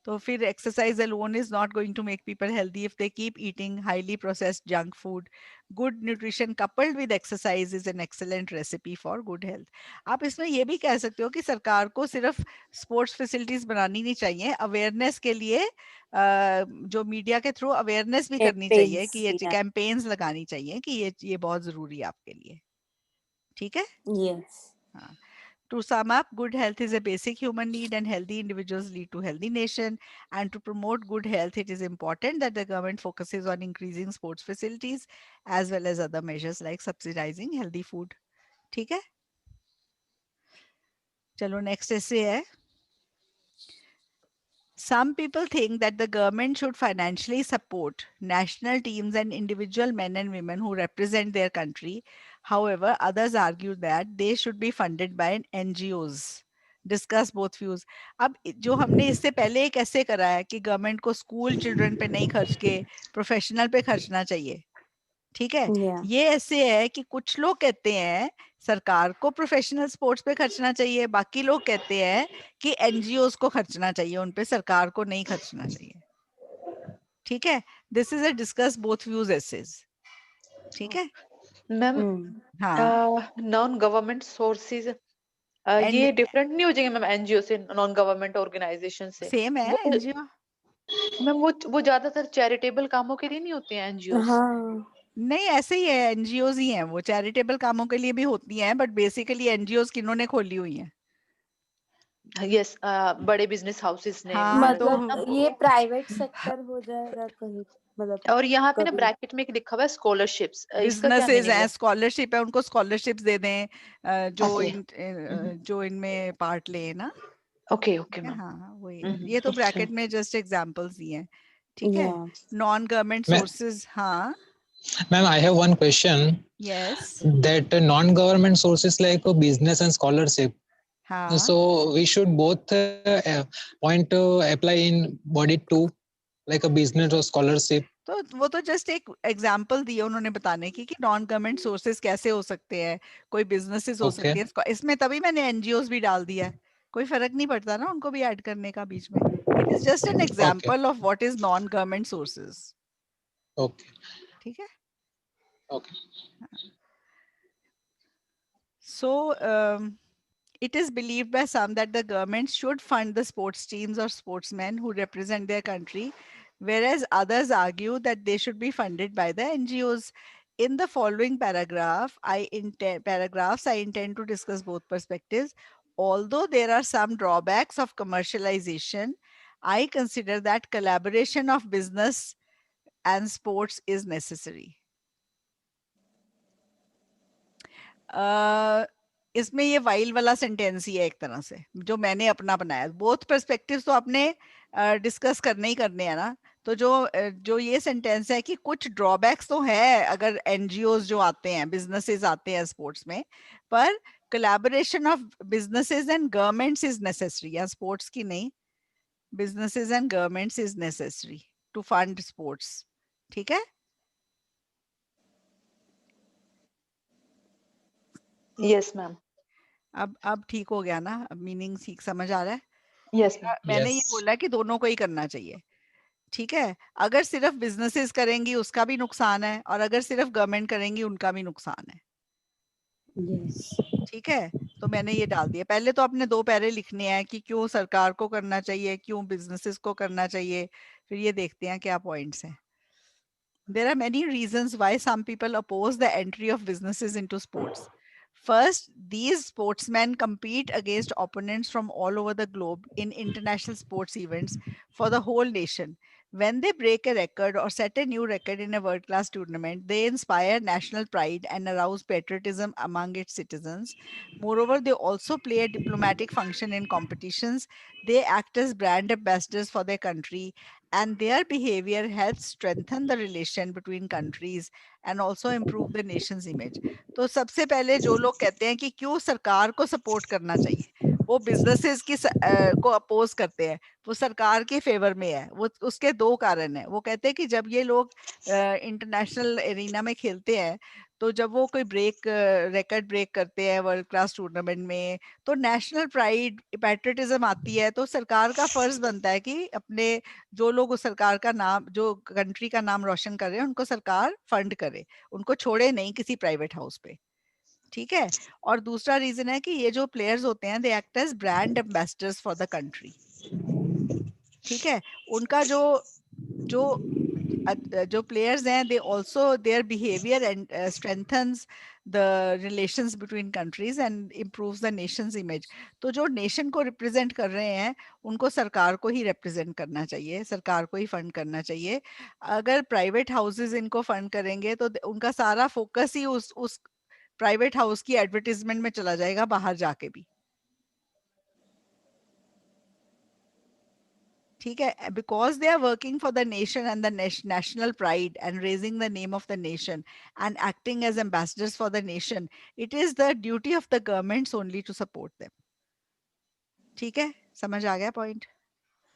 तो फिर exercise alone is not going to make people healthy if they keep eating highly processed junk food. Good nutrition coupled with exercise is an excellent recipe for good health. आप इसमें ये भी कह सकते हो कि सरकार को सिर्फ स्पोर्ट्स फैसिलिटीज बनानी नहीं चाहिए, अवेयरनेस के लिए जो मीडिया के थ्रू अवेयरनेस भी करनी चाहिए कि ये Campaigns, yeah. कैंपेन्स लगानी चाहिए कि ये बहुत जरूरी है आपके लिए. ठीक है. Yes. To sum up, good health is a basic human need and healthy individuals lead to healthy nation. And to promote good health, it is important that the government focuses on increasing sports facilities as well as other measures like subsidizing healthy food. ठीक है? चलो next essay है. Some people think that the government should financially support national teams and individual men and women who represent their country. However, others argue that they should be funded by NGOs. Discuss both views. अब जो हमने इससे पहले एक ऐसे करा है कि गवर्नमेंट को स्कूल चिल्ड्रन पे नहीं खर्च के प्रोफेशनल पे खर्चना चाहिए. ठीक है, Yeah. ये ऐसे है कि कुछ लोग कहते हैं सरकार को प्रोफेशनल स्पोर्ट्स पे खर्चना चाहिए, बाकी लोग कहते हैं कि एनजीओस को खर्चना चाहिए, उन पे सरकार को नहीं खर्चना चाहिए. ठीक है, this is a discuss both views essays. ठीक है. मैम, हाँ, नॉन गवर्नमेंट सोर्सेज ये डिफरेंट नहीं हो जाएंगे मैम एनजीओ से, नॉन गवर्नमेंट ऑर्गेनाइजेशन से? सेम है वो एनजीओ. मैम वो ज्यादातर चैरिटेबल कामों के लिए नहीं होते हैं एनजीओ? हाँ. नहीं, ऐसे ही है, एनजीओज ही हैं वो, चैरिटेबल कामों के लिए भी होती हैं, बट बेसिकली एनजीओज किन्होंने खोली हुई हैं? यस, बड़े बिजनेस हाउसेस ने हाँ, तो मतलब ये प्राइवेट सेक्टर हो जाएगा कहीं, मतलब और यहाँ पे ना कभी ब्रैकेट में एक लिखा हुआ है स्कॉलरशिप्स, इसका क्या बिजनेसेस मीनिंग हैं, है? स्कॉलरशिप है, उनको स्कॉलरशिप्स दे दें ओके जो इनमें पार्ट ले ना। ओके ठीक ओके है, मैम। हाँ वही है, ये तो अच्छा, ब्रैकेट में जस्ट एग्जांपल्स दिए हैं। ठीक है, या नॉन गवर्नमेंट Ma- सोर्सेज, हाँ, Ma'am, I have one question yes, that non-government sources like business and scholarship. हाँ, So we should both point to apply in body too, like a business or scholarship. तो वो तो just एक example दिए उन्होंने बताने की कि नॉन गवर्नमेंट सोर्सेज कैसे हो सकते हैं, कोई बिजनेसेस हो सकती Okay. है इसमें, तभी मैंने एनजीओज भी डाल दिया है, कोई फर्क नहीं पड़ता ना उनको भी ऐड करने का बीच में। It is just an Okay. Example of what is non government sources. Okay. ठीक है, Okay. so it is believed by some that the government should fund the sports teams or sportsmen who represent their country, whereas others argue that they should be funded by the NGOs. In the following paragraphs, I intend to discuss both perspectives. Although there are some drawbacks of commercialization, I consider that collaboration of business and sports is necessary. इसमें ये while वाला sentence ही है एक तरह से, जो मैंने अपना बनाया। बोथ पर्सपेक्टिव्स तो आपने डिस्कस करने ही करने हैं ना। तो जो ये सेंटेंस है कि कुछ ड्रॉबैक्स तो है अगर एनजीओज जो आते हैं, बिजनेसेस आते हैं स्पोर्ट्स में, पर collaboration of businesses and governments is necessary, या स्पोर्ट्स की नहीं, businesses and governments is necessary to fund sports. ठीक है, यस मैम। अब ठीक हो गया ना, अब मीनिंग ठीक समझ आ रहा है? Yes ma'am. मैंने ये Yes. बोला कि दोनों को ही करना चाहिए। ठीक है, अगर सिर्फ बिजनेसेस करेंगी उसका भी नुकसान है, और अगर सिर्फ गवर्नमेंट करेंगी उनका भी नुकसान है। यस, ठीक है, तो मैंने ये डाल दिया। पहले तो आपने 2 पैरे लिखने हैं कि क्यों सरकार को करना चाहिए, क्यों बिजनेसेस को करना चाहिए, फिर ये देखते हैं क्या पॉइंट्स हैं। There are many reasons why some people oppose the entry of businesses into sports. First, these sportsmen compete against opponents from all over the globe in international sports events for the whole nation. When they break a record or set a new record in a world class tournament, they inspire national pride and arouse patriotism among its citizens. Moreover, they also play a diplomatic function in competitions. They act as brand ambassadors for their country, and their behavior helps strengthen the relation between countries and also improve the nation's image. तो सबसे पहले जो लोग कहते हैं कि क्यों सरकार को सपोर्ट करना चाहिए, वो बिजनेसेस को अपोज करते हैं, वो सरकार के फेवर में है। वो उसके 2 कारण हैं। वो कहते हैं कि जब ये लोग इंटरनेशनल एरिना में खेलते हैं, तो जब वो कोई रिकॉर्ड ब्रेक करते हैं वर्ल्ड क्लास टूर्नामेंट में, तो नेशनल प्राइड, पैट्रियटिज्म आती है। तो सरकार का फर्ज बनता है कि अपने जो लोग उस सरकार का नाम, जो कंट्री का नाम रोशन कर रहे हैं, उनको सरकार फंड करे, उनको छोड़े नहीं किसी प्राइवेट हाउस पे। ठीक है, और दूसरा रीजन है कि ये जो प्लेयर्स होते हैं, they act as brand ambassadors for the country. ठीक है, उनका जो जो जो प्लेयर्स हैं, they also their behaviour and strengthens the relations between countries and improves the nation's image. तो जो नेशन को रिप्रेजेंट कर रहे हैं, उनको सरकार को ही रिप्रेजेंट करना चाहिए, सरकार को ही फंड करना चाहिए। अगर प्राइवेट हाउसेस इनको फंड करेंगे तो उनका सारा फोकस ही उस प्राइवेट हाउस की एडवर्टाइजमेंट में चला जाएगा, बाहर जाके भी। ठीक है, because they are working for the nation and the national pride and raising the name of the nation and acting as ambassadors for the nation, it is the duty of the governments only to support them. ठीक है, समझ आ गया point?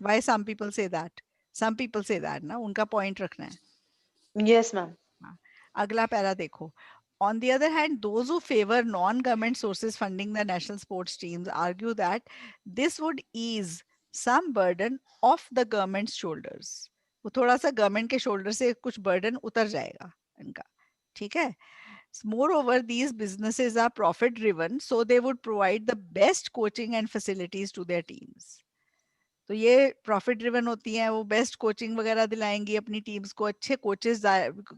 Why some people say that? Some people say that ना, उनका point रखना है। Yes ma'am. हाँ, अगला पैरा देखो। On the other hand, those who favor non-government sources funding the national sports teams argue that this would ease some burden off the government's shoulders. वो थोड़ा सा गवर्नमेंट के शोल्डर से कुछ बर्डन उतर जाएगा इनका। ठीक है, moreover, these businesses are profit driven, so they would provide the best coaching and facilities to their teams. तो ये प्रॉफिट ड्रिवन होती हैं, वो बेस्ट कोचिंग वगैरह दिलाएंगी अपनी टीम्स को, अच्छे कोचेस,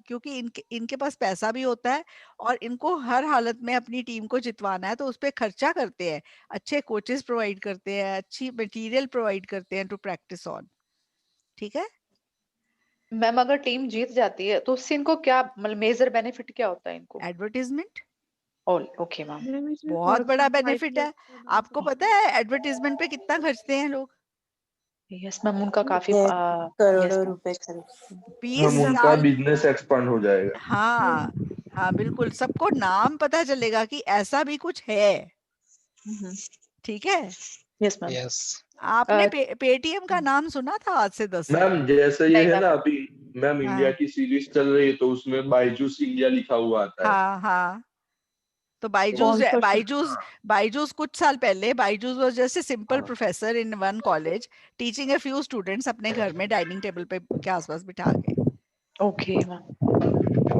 क्योंकि इनके पास पैसा भी होता है और इनको हर हालत में अपनी टीम को जितवाना है, तो उस पर खर्चा करते हैं, अच्छे कोचेस प्रोवाइड करते हैं, अच्छी मटेरियल प्रोवाइड करते हैं टू प्रैक्टिस ऑन। ठीक है मैम, अगर टीम जीत जाती है तो उससे इनको क्या, मतलब मेजर बेनिफिट क्या होता है इनको? Advertisement okay ma'am. मैम इसमें बहुत फॉर बड़ा एग्जांपल बेनिफिट है। IPL आपको पता है एडवर्टीजमेंट पे कितना खर्चते हैं लोग? यस मैम, उनका काफी ये यस करोड़ों मैम। रुपए खर्च। 20 हम उनका साल बिजनेस एक्सपांड हो जाएगा। हाँ हाँ बिल्कुल, सबको नाम पता चलेगा कि ऐसा भी कुछ है। ठीक है, यस मैम। Yes. आपने पेटीएम का नाम सुना था आज से 10 साल? मैम जैसे ये नहीं है मैम। ना अभी मैम इंडिया हाँ की सीरीज चल रही है तो उसमें बायजूस इंडिया लिखा हुआ आता है। हाँ हाँ, तो Sponsorship. बायजूस कुछ साल पहले Byju's was just a simple हाँ। Professor in one college teaching a few students अपने घर में डाइनिंग टेबल पे के आसपास बिठा के। Okay ma'am.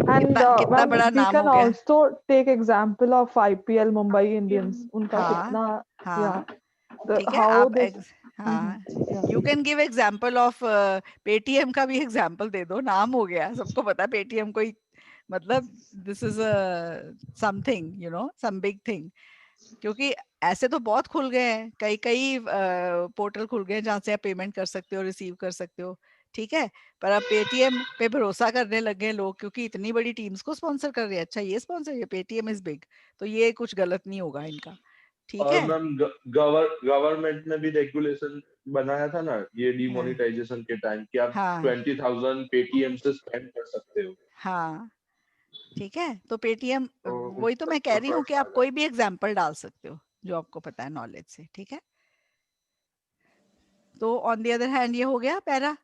And कितना ma'am, बड़ा we नाम can हो गया। also take example of IPL Mumbai Indians. उनका हाँ कितना, हाँ yeah, the ठीक है, how आप this, हाँ yeah. You can give example of Paytm का भी एग्जाम्पल दे दो, नाम हो गया, सबको पता है पेटीएम कोई, मतलब this is something you know some big thing, क्योंकि ऐसे तो बहुत खुल गए हैं, कई कई पोर्टल खुल गए हैं जहाँ से आप पेमेंट कर सकते हो, रिसीव कर सकते हो। ठीक है, पर अब पेटीएम पे भरोसा करने लग गए लोग, क्योंकि इतनी बड़ी टीम्स को स्पॉन्सर कर रहे हैं। अच्छा ये स्पॉन्सर, ये पेटीएम इज बिग, तो ये कुछ गलत नहीं होगा इनका। ठीक और है, मैम गवर्नमेंट ने भी रेगुलेशन बनाया था ना ये हाँ डिमोनेटाइजेशन के टाइम कि आप हाँ 20,000 पेटीएम से स्पेंड कर सकते हो। हाँ ठीक है, तो पेटीएम, तो वही तो मैं कह रही हूँ कि आप प्रोफेशनल कोई भी एग्जाम्पल डाल सकते हो जो आपको पता है नॉलेज से। ठीक है, तो ऑन द अदर हैंड ये हो गया para.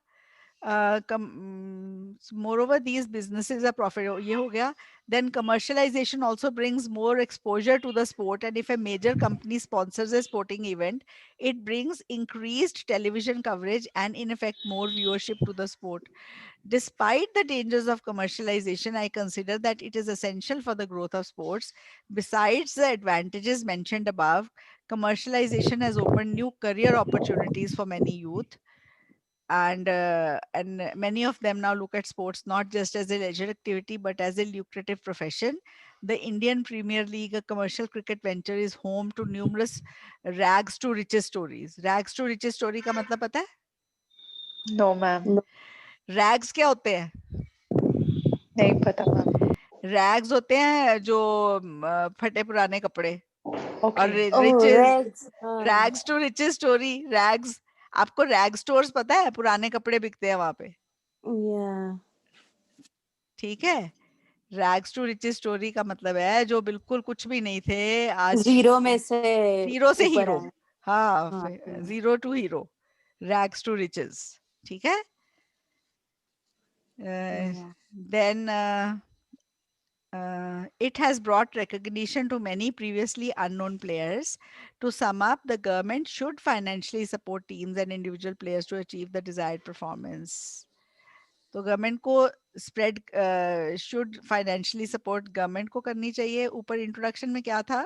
Moreover, these businesses are profitable. ये हो गया. Then commercialization also brings more exposure to the sport, and if a major company sponsors a sporting event, it brings increased television coverage and in effect more viewership to the sport. Despite the dangers of commercialization, I consider that it is essential for the growth of sports. Besides the advantages mentioned above, commercialization has opened new career opportunities for many youth, and many of them now look at sports not just as a leisure activity but as a lucrative profession. The Indian Premier League, a commercial cricket venture, is home to numerous rags to riches stories. Rags to riches story का मतलब पता है? No ma'am, Rags क्या होते हैं? नहीं पता ma'am. Rags होते हैं जो फटे पुराने कपड़े, और okay. Oh, riches, rags. rags to riches story, rags, आपको रैग स्टोर्स पता है? पुराने कपड़े बिकते हैं वहां पे। Yeah. ठीक है, रैग्स टू रिचेस स्टोरी का मतलब है जो बिल्कुल कुछ भी नहीं थे, आज जीरो में से जीरो से ऊपर हीरो। आए। हाँ, हाँ, zero to hero, rags to riches. ठीक है, yeah. Then it has brought recognition to many previously unknown players. To sum up, the government should financially support teams and individual players to achieve the desired performance. तो government को spread should financially support government को करनी चाहिए। ऊपर introduction में क्या था?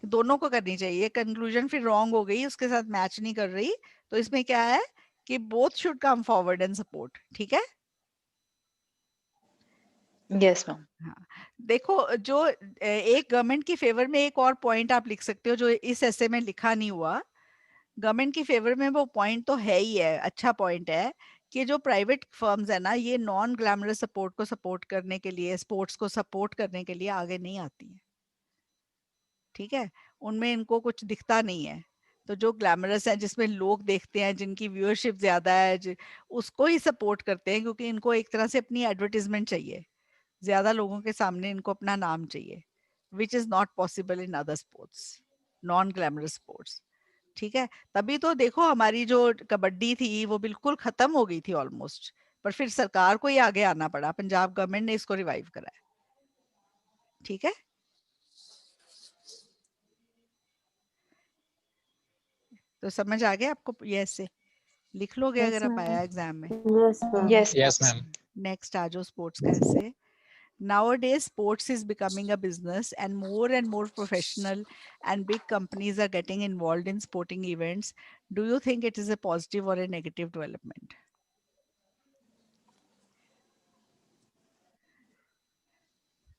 दोनों को करनी चाहिए। कंक्लूजन फिर रॉन्ग हो गई, उसके साथ मैच नहीं कर रही, तो इसमें क्या है कि both should come forward and support. ठीक है, यस मैम। हाँ, देखो जो एक गवर्नमेंट की फेवर में एक और पॉइंट आप लिख सकते हो जो इस ऐसे में लिखा नहीं हुआ। गवर्नमेंट की फेवर में वो पॉइंट तो है ही है, अच्छा पॉइंट है कि जो प्राइवेट फर्म्स है ना, ये नॉन ग्लैमरस सपोर्ट को सपोर्ट करने के लिए, स्पोर्ट्स को सपोर्ट करने के लिए आगे नहीं आती है। ठीक है, उनमें इनको कुछ दिखता नहीं है। तो जो ग्लैमरस है, जिसमें लोग देखते हैं, जिनकी व्यूअरशिप ज्यादा है, उसको ही सपोर्ट करते हैं, क्योंकि इनको एक तरह से अपनी एडवर्टीजमेंट चाहिए, ज्यादा लोगों के सामने इनको अपना नाम चाहिए, which is not possible in other sports, non glamorous sports. ठीक है, तभी तो देखो हमारी जो कबड्डी थी वो बिल्कुल खत्म हो गई थी ऑलमोस्ट, पर फिर सरकार को ही आगे आना पड़ा, पंजाब गवर्नमेंट ने इसको रिवाइव करा है। ठीक है, तो समझ आ गया आपको? ये ऐसे लिख लोगे Yes, अगर आप ma'am. आया एग्जाम में। Yes, ma'am. Yes Yes, ma'am. Next आ जाओ स्पोर्ट्स का ऐसे। Nowadays, sports is becoming a business and more professional and big companies are getting involved in sporting events. Do you think it is a positive or a negative development?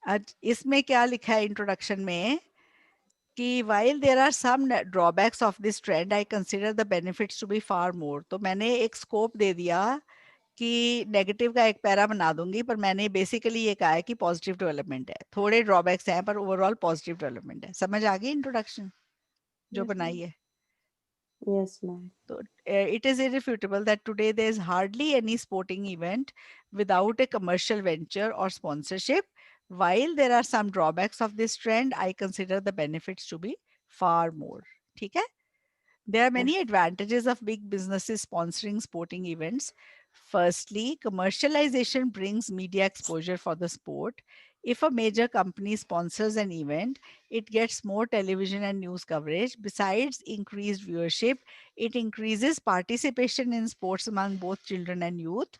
आज इसमें क्या लिखा है introduction में कि while there are some drawbacks of this trend, I consider the benefits to be far more. तो मैंने एक स्कोप दे दिया कि नेगेटिव का एक पैरा बना दूंगी, पर मैंने बेसिकली ये कहा है कि पॉजिटिव डेवलपमेंट है, थोड़े ड्रॉबैक्स हैं पर ओवरऑल पॉजिटिव डेवलपमेंट है. समझ आ गई इंट्रोडक्शन जो बनाई है? Yes, ma'am. So, it is irrefutable that today there is hardly any sporting event without a commercial venture or sponsorship. While there are some drawbacks of this trend, I consider the benefits to be far more. ठीक है? There are many advantages of big businesses sponsoring sporting events. Firstly, commercialization brings media exposure for the sport. If a major company sponsors an event, it gets more television and news coverage. Besides increased viewership, it increases participation in sports among both children and youth.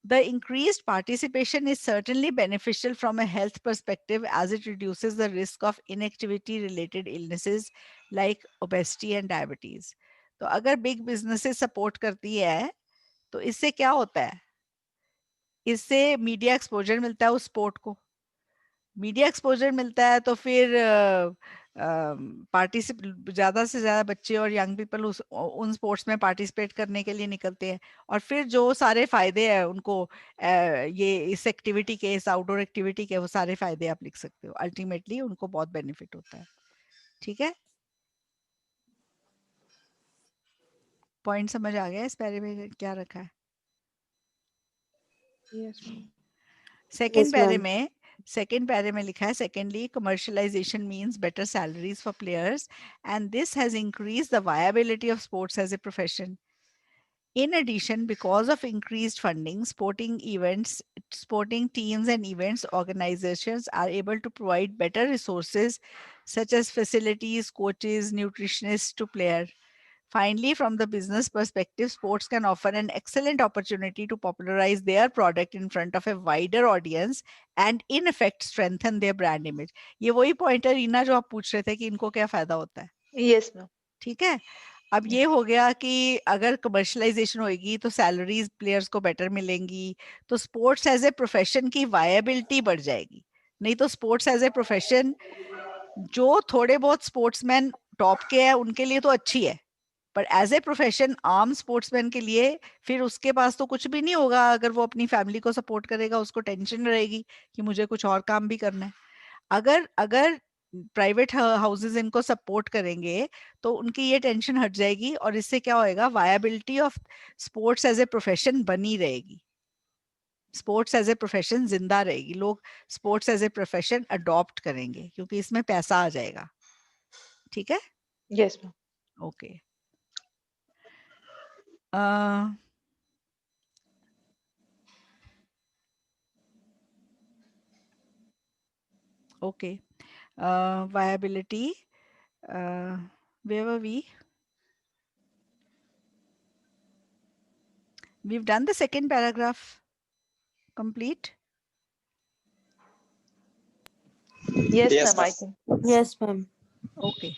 The increased participation is certainly beneficial from a health perspective as it reduces the risk of inactivity related illnesses like obesity and diabetes. तो अगर big businesses support करती है तो इससे क्या होता है? इससे मीडिया एक्सपोजर मिलता है उस स्पोर्ट को. मीडिया एक्सपोजर मिलता है तो फिर ज्यादा से ज्यादा बच्चे और यंग पीपल उन स्पोर्ट्स में पार्टिसिपेट करने के लिए निकलते हैं और फिर जो सारे फायदे हैं उनको ये इस एक्टिविटी के, इस आउटडोर एक्टिविटी के, वो सारे फायदे आप लिख सकते हो. अल्टीमेटली उनको बहुत बेनिफिट होता है. ठीक है? पॉइंट समझ आ गया इस पैरे में क्या रखा है? सेकेंड पैरे में लिखा है, secondly, commercialization means better salaries for players and this has increased the viability of sports as a profession. In addition, because of increased funding, sporting teams and events organizations are able to provide better resources such as facilities, coaches, nutritionists to players. Finally, from the business perspective, sports can offer an excellent opportunity to popularize their product in front of a wider audience and in effect strengthen their brand image. ये वही point है रीना जो आप पूछ रहे थे कि इनको क्या फायदा होता है. Yes, ma'am. ठीक है? अब ये हो गया कि अगर कमर्शलाइजेशन होगी तो सैलरीज प्लेयर्स को बेटर मिलेंगी, तो स्पोर्ट्स एज ए प्रोफेशन की वायबिलिटी बढ़ जाएगी. नहीं तो स्पोर्ट्स एज ए प्रोफेशन जो थोड़े बहुत स्पोर्ट्समैन टॉप के हैं उनके लिए तो अच्छी है, पर एज ए प्रोफेशन आम स्पोर्ट्समैन के लिए फिर उसके पास तो कुछ भी नहीं होगा. अगर वो अपनी फैमिली को सपोर्ट करेगा उसको टेंशन रहेगी कि मुझे कुछ और काम भी करना है. अगर प्राइवेट हाउसेस इनको सपोर्ट करेंगे तो उनकी ये टेंशन हट जाएगी और इससे क्या होएगा, viability of sports as a profession बनी रहेगी. स्पोर्ट्स एज ए प्रोफेशन जिंदा रहेगी. लोग sports as a profession adopt करेंगे क्योंकि इसमें पैसा आ जाएगा. ठीक है? Yes, ma'am. Okay. Okay. Viability. Where were we? We've done the second paragraph. Complete? Yes, Yes, ma'am. I ma'am. think. Yes, ma'am. Okay.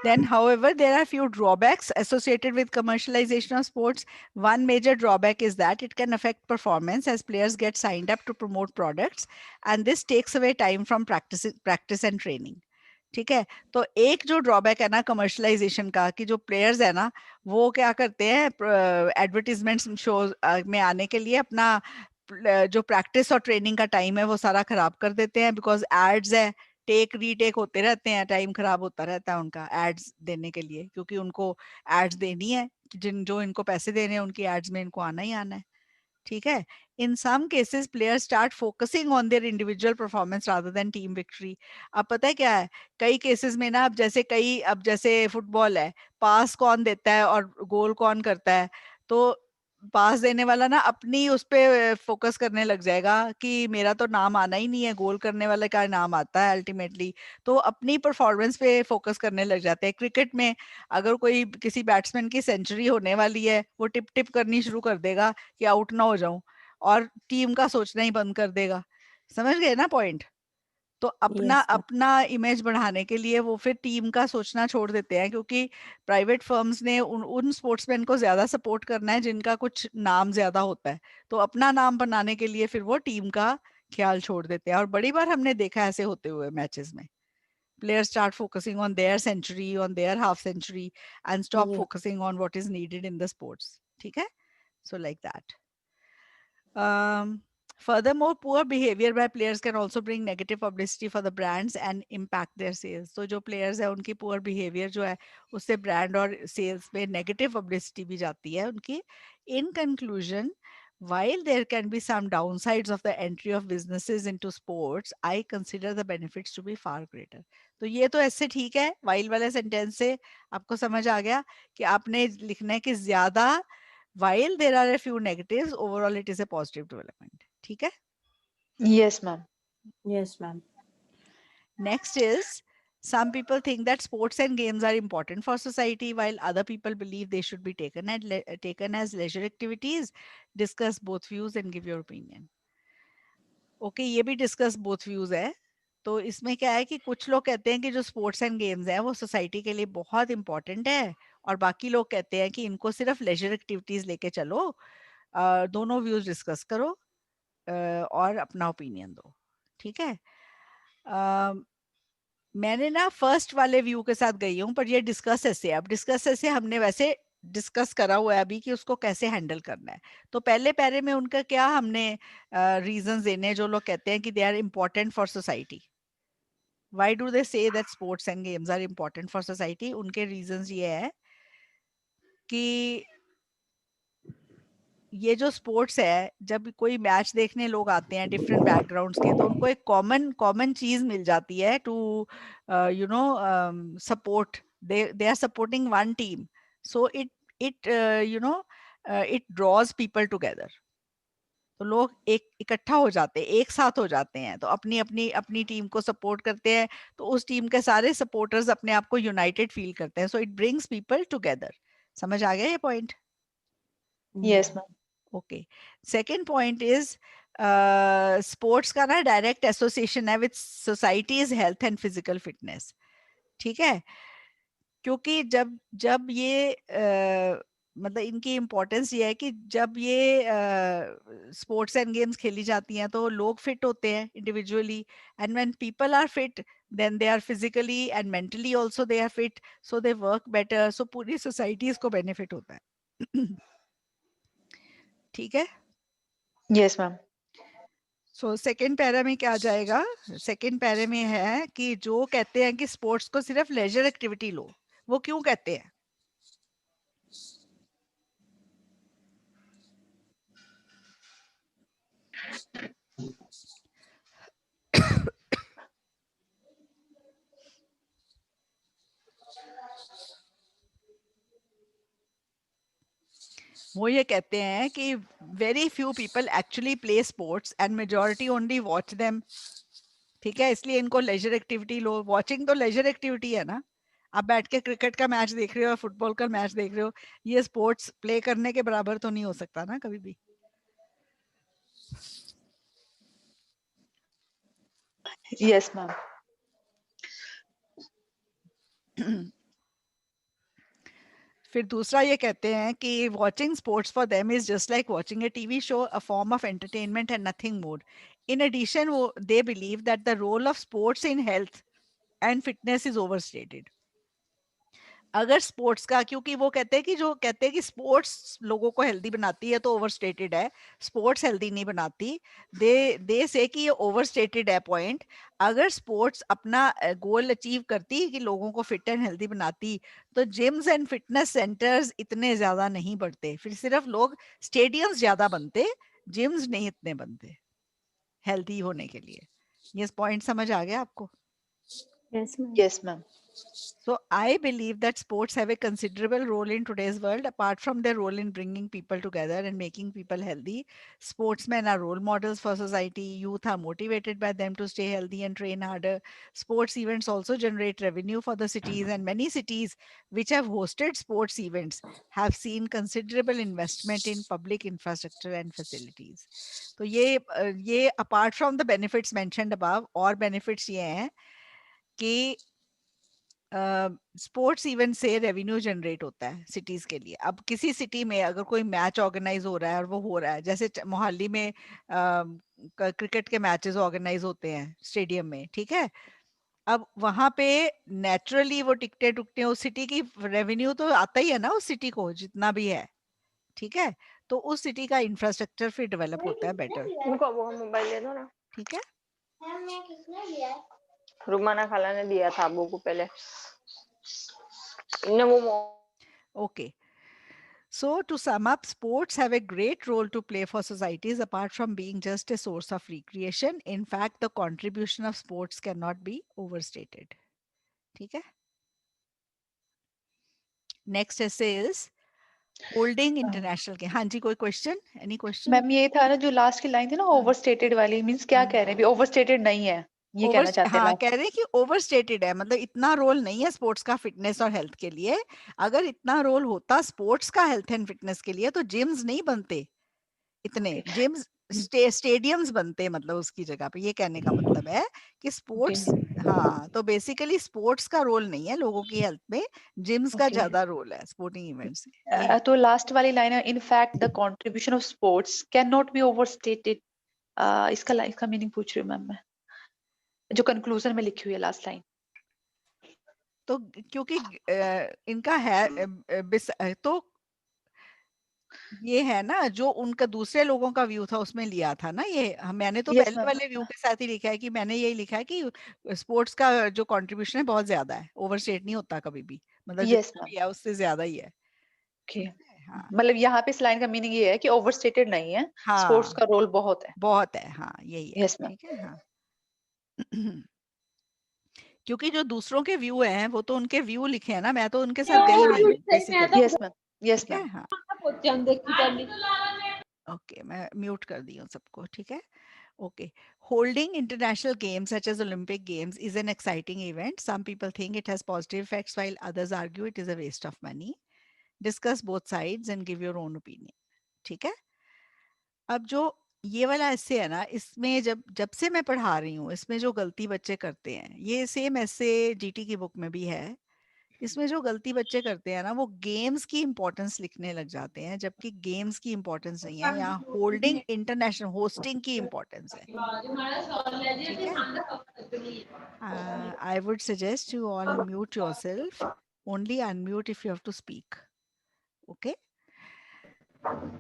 Then, however, there are a few drawbacks associated with commercialization of sports. One major drawback is that it can affect performance as players get signed up to promote products, and this takes away time from practice and training. ठीक है? तो एक जो drawback है ना commercialisation का कि जो प्लेयर्स है ना वो क्या करते हैं एडवर्टीजमेंट शो में आने के लिए अपना जो प्रैक्टिस और ट्रेनिंग का टाइम है वो सारा खराब कर देते हैं. बिकॉज एड्स है, टेक रीटेक होते रहते हैं, टाइम खराब होता रहता है उनका एड्स देने के लिए, क्योंकि उनको एड्स देनी है. जो इनको पैसे देने हैं उनकी एड्स में इनको आना ही आना है. ठीक है? In some cases, players start focusing on their individual performance rather than team victory. अब पता है क्या है, कई केसेस में ना अब जैसे फुटबॉल है, पास कौन देता है और गोल कौन करता है, तो पास देने वाला ना अपनी उस पे फोकस करने लग जाएगा कि मेरा तो नाम आना ही नहीं है, गोल करने वाले का नाम आता है अल्टीमेटली. तो अपनी परफॉर्मेंस पे फोकस करने लग जाते हैं. क्रिकेट में अगर कोई किसी बैट्समैन की सेंचुरी होने वाली है, वो टिप टिप करनी शुरू कर देगा कि आउट ना हो जाऊं और टीम का सोचना ही बंद कर देगा. समझ गए ना पॉइंट? तो अपना Yes, ma'am. अपना इमेज बढ़ाने के लिए वो फिर टीम का सोचना छोड़ देते हैं, क्योंकि प्राइवेट फर्म्स ने उन स्पोर्ट्समैन को ज्यादा सपोर्ट करना है जिनका कुछ नाम ज्यादा होता है, तो अपना नाम बनाने के लिए फिर वो टीम का ख्याल छोड़ देते हैं। और बड़ी बार हमने देखा ऐसे होते हुए मैचेस में, players start focusing on their century, on their half century, and stop Yeah. focusing on what is needed in the sports. ठीक है? So like that. Furthermore, poor behavior by players can also bring negative publicity for the brands and impact their sales. So जो players है उनकी poor behavior जो है उससे brand और sales में negative publicity भी जाती है उनकी. In conclusion, while there can be some downsides of the entry of businesses into sports, I consider the benefits to be far greater. तो ये तो ऐसे ठीक है, while वाले sentence से आपको समझ आ गया कि आपने लिखना है कि ज्यादा while there are a few negatives, overall it is a positive development. ठीक है? Yes, ma'am. Yes, ma'am. Next is, some people think that sports and games are important for society, while other people believe they should be taken as leisure activities. Discuss both views and give your opinion. Okay, ये भी discuss both views है. तो इसमें क्या है कि कुछ लोग कहते हैं कि जो स्पोर्ट्स एंड गेम्स हैं वो सोसाइटी के लिए बहुत इंपॉर्टेंट है, और बाकी लोग कहते हैं कि इनको सिर्फ लेजर एक्टिविटीज लेके चलो. दोनों व्यूज डिस्कस करो और अपना ओपिनियन दो. ठीक है? मैंने ना फर्स्ट वाले व्यू के साथ गई हूँ, पर ये डिस्कस ऐसे, अब डिस्कस ऐसे हमने वैसे डिस्कस करा हुआ है अभी कि उसको कैसे हैंडल करना है. तो पहले पैरे में उनका क्या हमने रीजंस देने जो लोग कहते हैं कि they are important for society. Why do they say that sports and games are important for society? उनके reasons ये है कि ये जो स्पोर्ट्स है, जब कोई मैच देखने लोग आते हैं डिफरेंट बैकग्राउंड्स के, तो उनको एक कॉमन चीज मिल जाती है to you know support. They are supporting one team, so it you know it draws people together. तो लोग एक इकट्ठा हो जाते हैं, एक साथ हो जाते हैं, तो अपनी अपनी अपनी टीम को सपोर्ट करते हैं, तो उस टीम के सारे सपोर्टर्स अपने आप को यूनाइटेड फील करते हैं. So it brings people together. समझ आ गया ये point? Yes, ma'am. Okay. Second point is sports का ना डायरेक्ट एसोसिएशन है with societies health and physical fitness. ठीक है? क्योंकि जब जब ये मतलब इनकी इम्पोर्टेंस ये है कि जब ये स्पोर्ट्स एंड गेम्स खेली जाती हैं तो लोग फिट होते हैं individually, and when people are fit then they are physically and mentally also they are fit, so they work better, so पूरी सोसाइटी इसको बेनिफिट होता है. ठीक है? Yes, ma'am. So second para में क्या आ जाएगा? सेकेंड पैरे में है कि जो कहते हैं कि स्पोर्ट्स को सिर्फ लेजर एक्टिविटी लो, वो क्यों कहते हैं? वो ये कहते हैं कि very few people actually play sports and majority only watch them. ठीक है? इसलिए इनको लेजर एक्टिविटी लो. वॉचिंग तो लेजर एक्टिविटी है ना. आप बैठ के क्रिकेट का मैच देख रहे हो, फुटबॉल का मैच देख रहे हो, ये स्पोर्ट्स प्ले करने के बराबर तो नहीं हो सकता ना कभी भी. Yes, ma'am. फिर दूसरा ये कहते हैं कि watching sports for them is just like watching a TV show, a form of entertainment and nothing more. In addition वो they believe that the role of sports in health and fitness is overstated. अगर sports का, क्योंकि वो कहते हैं कि जो कहते हैं कि स्पोर्ट्स लोगों को हेल्दी बनाती है, तो ओवरस्टेटेड है. स्पोर्ट्स हेल्दी नहीं बनाती. दे से कि ये ओवरस्टेटेड है पॉइंट. अगर स्पोर्ट्स अपना गोल अचीव करती कि लोगों को फिट एंड हेल्दी बनाती, तो जिम्स एंड फिटनेस सेंटर्स इतने ज्यादा नहीं बढ़ते. फिर सिर्फ लोग स्टेडियम्स ज्यादा बनते, जिम्स नहीं इतने बनते हेल्दी होने के लिए. ये पॉइंट समझ आ गया आपको? Yes, ma'am. Yes, ma'am. So I believe that sports have a considerable role in today's world. Apart from their role in bringing people together and making people healthy, sportsmen are role models for society. Youth are motivated by them to stay healthy and train harder. Sports events also generate revenue for the cities, and many cities which have hosted sports events have seen considerable investment in public infrastructure and facilities. तो ये apart from the benefits mentioned above, और benefits ये हैं कि sports event से revenue generate होता है cities के लिए। अब किसी सिटी में अगर कोई मैच ऑर्गेनाइज हो रहा है और वो हो रहा है, जैसे मोहाली में क्रिकेट के मैचेस ऑर्गेनाइज होते हैं स्टेडियम में, ठीक है। अब वहां पे नेचुरली वो टिकटें टुकटे उस सिटी की रेवेन्यू तो आता ही है ना उस सिटी को जितना भी है, ठीक है। तो उस सिटी का इंफ्रास्ट्रक्चर फिर डेवलप होता है बेटर, उनको वो मोबाइल दे दो ना। ठीक है। रुमाना खाला ने दिया था अबू को पहले, इन्हें वो Okay. So to sum up, sports have a great role to play for societies apart from being just a source of recreation. In fact, the contribution of sports cannot be overstated. ठीक है? Next essay is holding international game. हाँ जी, कोई question? Any question? Ma'am ये था ना जो last की line थी ना ओवरस्टेटेड वाली, मींस क्या कह रहे हैं? ओवरस्टेटेड नहीं है, ये कहना चाहते हैं। हाँ, कह रहे हैं कि ओवरस्टेटेड है, मतलब इतना रोल नहीं है स्पोर्ट्स का फिटनेस और हेल्थ के लिए। अगर इतना रोल होता स्पोर्ट्स का हेल्थ एंड फिटनेस के लिए तो जिम्स नहीं बनते इतने, जिम्स स्टेडियम्स बनते, मतलब उसकी जगह पे। ये कहने का मतलब है कि स्पोर्ट्स, हाँ, तो बेसिकली स्पोर्ट्स का रोल नहीं है लोगों की हेल्थ में, जिम्स का ज्यादा रोल है स्पोर्टिंग इवेंट्स। तो लास्ट वाली लाइन है, in fact the contribution of sports can not be overstated. इसका मीनिंग पूछ रही हूँ मैम मैं, जो कंक्लूजन में लिखी हुई है लास्ट लाइन। तो क्योंकि इनका है तो ये है ना जो उनका दूसरे लोगों का व्यू था उसमें लिया था ना ये। मैंने तो Yes, पहले ma'am. वाले व्यू के साथ ही लिखा है कि मैंने यही लिखा है कि स्पोर्ट्स का जो कंट्रीब्यूशन है बहुत ज्यादा है, ओवरस्टेट नहीं होता कभी भी, मतलब Yes, जितना ma'am. भी है उससे ज्यादा ही है। Okay. हाँ मतलब यहाँ पे इस लाइन का मीनिंग ये है कि ओवरस्टेटेड नहीं है, स्पोर्ट्स हाँ का रोल बहुत है। बहुत है, हाँ यही है, Yes, ma'am. ठीक है। हाँ क्योंकि जो दूसरों के व्यू हैं वो तो उनके व्यू लिखे हैं ना, मैं तो उनके साथ गई नहीं हूँ बेसिकली। Yes, ma'am. Yes, ठीक है, ma'am. हाँ ओके, मैं म्यूट कर दी हूँ सबको, ठीक है। Okay. Holding international games such as Olympic Games is an exciting event. Some people think it has positive effects while others argue it is a waste of money. Discuss both sides and give your own opinion. ठीक है? अब जो ये वाला ऐसे है ना, इसमें जब जब से मैं पढ़ा रही हूँ, इसमें जो गलती बच्चे करते हैं, ये सेम ऐसे जीटी की बुक में भी है। इसमें जो गलती बच्चे करते हैं ना, वो गेम्स की इंपॉर्टेंस लिखने लग जाते हैं, जबकि गेम्स की इंपॉर्टेंस नहीं है, यहाँ होल्डिंग इंटरनेशनल होस्टिंग की इंपॉर्टेंस है, ठीक है। I would suggest you all mute yourself, only unmute if you have to speak. Okay?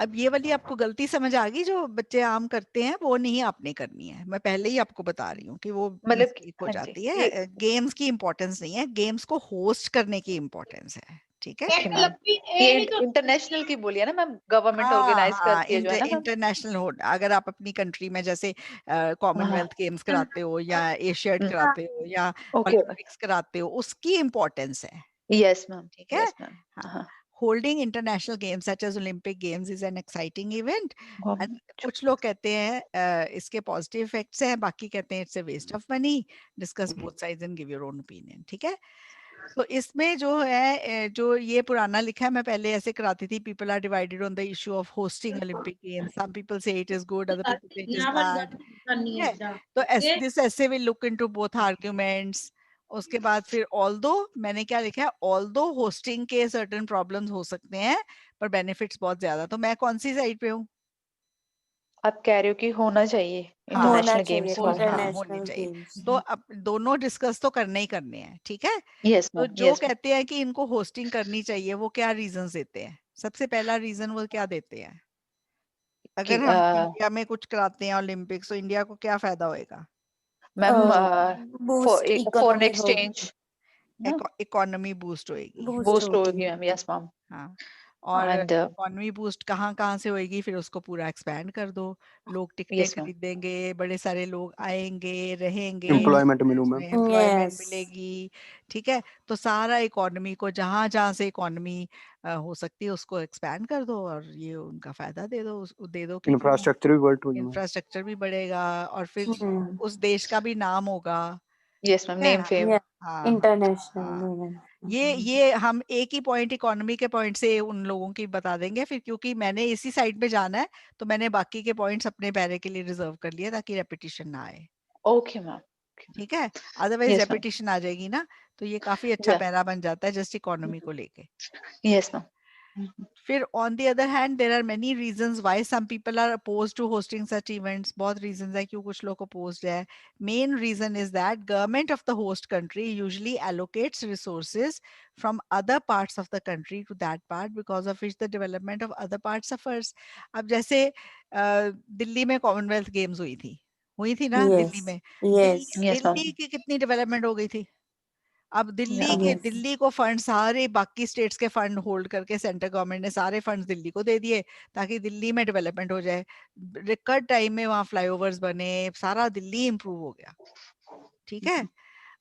अब ये वाली आपको गलती समझ आ गई जो बच्चे आम करते हैं, वो नहीं आपने करनी है। मैं पहले ही आपको बता रही हूँ कि वो मतलब मिस्टेक हो हाँ जी, जाती है। गेम्स की इंपॉर्टेंस नहीं है, गेम्स को होस्ट करने की इंपॉर्टेंस है, ठीक है। Okay, ma'am. ये इंटरनेशनल की बोलिए ना मैम, गवर्नमेंट हाँ ऑर्गेनाइज हाँ, करती है जो है ना मैम। इंटरनेशनल हो, अगर आप अपनी कंट्री में जैसे कॉमनवेल्थ गेम्स कराते हो या एशियाड कराते हो या ओके, ओलंपिक्स कराते हो, उसकी इंपॉर्टेंस है, यस मैम, ठीक है। Yes ma'am. हाँ, holding international games such as Olympic Games is an exciting event. And कुछ लोग कहते हैं इसके पॉजिटिव इफेक्ट्स हैं, बाकी कहते हैं it's a waste of money. Discuss both sides and give your own opinion, ठीक है। तो इसमें जो है जो ये पुराना लिखा है, मैं पहले ऐसे कराती थी, people are divided on the issue of hosting Olympic games, some people say it is good, other people say it is bad, ठीक है। तो this essay will look into both arguments. उसके बाद फिर ऑल्दो मैंने क्या लिखा है, ऑल्दो होस्टिंग के सर्टेन प्रॉब्लम्स हो सकते हैं पर बेनिफिट्स बहुत ज्यादा। तो मैं कौन सी साइड पे हूँ? आप कह रहे हो कि होना चाहिए हाँ, इंटरनेशनल गेम्स। होने इंटरनेशनल चाहिए। गेम्स। तो अब दोनों डिस्कस तो करने ही करने हैं, ठीक है। यस तो मैम, जो यस कहते हैं कि इनको होस्टिंग करनी चाहिए, वो क्या रीजंस देते हैं? सबसे पहला रीजन वो क्या देते हैं? अगर हम इंडिया में कुछ कराते हैं ओलंपिक्स, तो इंडिया को क्या फायदा होएगा? Ma'am, boost foreign economy exchange, economy boost होएगी, बूस्ट होगी मैम, यस मैम। हाँ। और And इकोनॉमी बूस्ट कहाँ कहाँ से होएगी, फिर उसको पूरा एक्सपैंड कर दो, लोग टिकटें yes, ma'am. खरीदेंगे, बड़े सारे लोग आएंगे, रहेंगे, एम्प्लॉयमेंट मिलूँ मैम। Employment Yes. मिलेगी, ठीक है। तो सारा इकोनॉमी को जहाँ जहाँ से इकोनॉमी हो सकती है उसको एक्सपैंड कर दो और ये उनका फायदा दे दो, दे दो कि इंफ्रास्ट्रक्चर भी बढ़ रही है मैम। इंफ्रास्ट्रक्चर भी बढ़ेगा और फिर Hmm. उस देश का भी नाम होगा, Yes, ma'am. ठीक है। Name, fame. Yeah. हाँ International हाँ, even. ये हम एक ही पॉइंट इकोनॉमी के पॉइंट से उन लोगों की बता देंगे, फिर क्योंकि मैंने इसी साइड पे जाना है तो मैंने बाकी के पॉइंट्स अपने पैरे के लिए रिजर्व कर लिए ताकि रेपिटेशन ना आए, Okay, ma'am. ठीक है। Otherwise Yes, ma'am. रेपिटेशन आ जाएगी ना, तो ये काफी अच्छा Yeah. पैरा बन जाता है जस्ट इकोनॉमी को लेके। Yes, ma'am. फिर on the other hand there are many reasons why some people are opposed to hosting such events. बहुत रीजंस है क्यों कुछ लोग अपोज्ड है। Main reason is that government of the host country usually allocates resources from other parts of the country to that part because of which the development of other parts suffers. अब जैसे दिल्ली में Commonwealth games हुई थी ना Delhi Yes. में, Yes. Yes, ma'am. Delhi की कितनी development हो गई थी। अब Yeah. Yes. दिल्ली को फंड सारे बाकी स्टेट्स के फंड होल्ड करके सेंट्रल गवर्नमेंट ने सारे फंड्स दिल्ली को दे दिए ताकि दिल्ली में डेवलपमेंट हो जाए। रिकॉर्ड टाइम में वहाँ फ्लाईओवर्स बने, सारा दिल्ली इंप्रूव हो गया, ठीक है।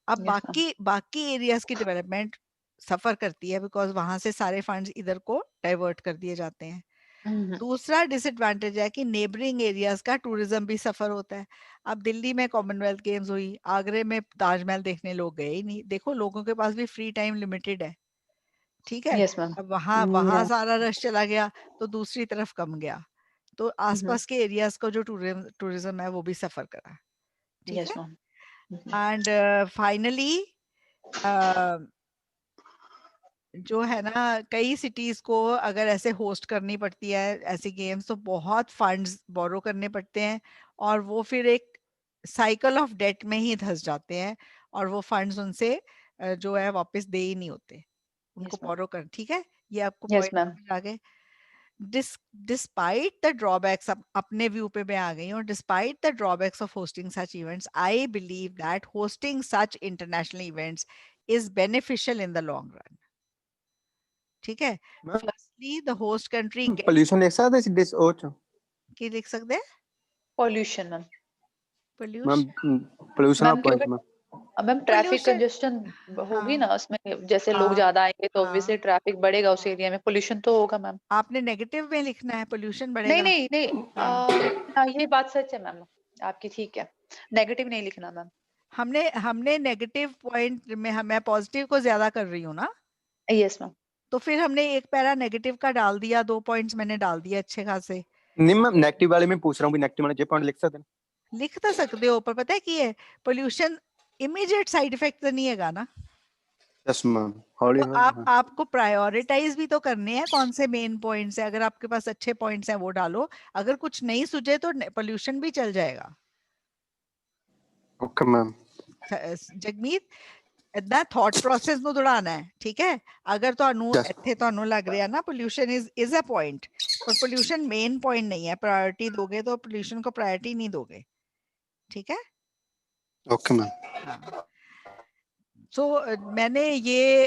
अब Yes, ma'am. बाकी एरियाज की डेवलपमेंट सफर करती है बिकॉज वहां से सारे फंड्स इधर को डाइवर्ट कर दिए जाते हैं। Mhm. दूसरा डिसएडवांटेज है कि नेबरिंग एरियाज का टूरिज्म भी सफर होता है। अब दिल्ली में कॉमनवेल्थ गेम्स हुई, आगरे में ताजमहल देखने लोग गए ही नहीं। देखो लोगों के पास भी फ्री टाइम लिमिटेड है, ठीक है। Yes, ma'am. अब वहां Yeah. सारा रश चला गया तो दूसरी तरफ कम गया, तो Mhm. आसपास के एरियाज को जो टूरिज्म है वो भी सफर करा, ठीक Yes, है। ma'am. Mhm. एंड फाइनली जो है ना, कई सिटीज को अगर ऐसे होस्ट करनी पड़ती है ऐसी गेम्स तो बहुत फंड्स बोरो करने पड़ते हैं और वो फिर एक साइकिल ऑफ डेट में ही धंस जाते हैं और वो फंड्स उनसे जो है वापस दे ही नहीं होते, उनको Yes, ma'am. बोरो कर, ठीक है। ये आपको Yes, पॉइंट ma'am. समझ आ गए। डिस्पाइट द ड्रॉबैक्स, अपने व्यू पे मैं आ गई हूँ। Despite the drawbacks of hosting such events, I believe that hosting such international events is beneficial in the long run, ठीक है। Ma'am firstly the host country pollution एक साथ है दिस ओच की लिख सकते हैं Pollution, ma'am. Ma'am pollution. Pollution ma'am of point क्योंकि ma'am. Ma'am traffic pollution, congestion होगी हाँ ना उसमें, जैसे लोग हाँ ज्यादा आएंगे तो हाँ, ऑब्वियसली ट्रैफिक बढ़ेगा उस एरिया में, पोल्यूशन तो होगा मैम। आपने नेगेटिव में लिखना है पोल्यूशन नहीं बढ़ेगा। नहीं नहीं हाँ ये बात सच है मैम आपकी, ठीक है, नेगेटिव नहीं लिखना मैम। हमने नेगेटिव पॉइंट में मैं पॉजिटिव को ज्यादा कर रही हूँ ना, यस मैम। तो फिर हमने एक पैरा नेगेटिव का डाल दिया, 2 पॉइंट्स मैंने डाल दिए अच्छे खासे। नहीं मैम नेगेटिव वाले में पूछ रहा हूँ भी नेगेटिव वाले जे पॉइंट लिख सकते हैं। लिख तो सकते हो पर पता है कि है पोल्यूशन इमीडिएट साइड इफेक्ट तो नहीं है ना, यस मैम हौली तो हौली आपको प्रायोरिटाइज भी तो करने हैं कौन से मेन पॉइंट्स है। अगर आपके पास अच्छे पॉइंट्स हैं वो डालो, अगर कुछ नहीं सूझे तो पोल्यूशन भी चल जाएगा। Okay ma'am. जगमीत इतना थॉट प्रोसेस ਨੂੰ ਦੌੜਾਣਾ ਹੈ, ਠੀਕ ਹੈ। ਅਗਰ ਤੁਹਾਨੂੰ Yes. ਇੱਥੇ ਤੁਹਾਨੂੰ ਲੱਗ ਰਿਹਾ ਨਾ पोल्यूशन इज अ पॉइंट, पर पोल्यूशन मेन पॉइंट नहीं है, प्रायोरिटी दोगे तो पोल्यूशन को प्रायोरिटी नहीं दोगे, ठीक है। Okay ma'am. हाँ सो मैंने ये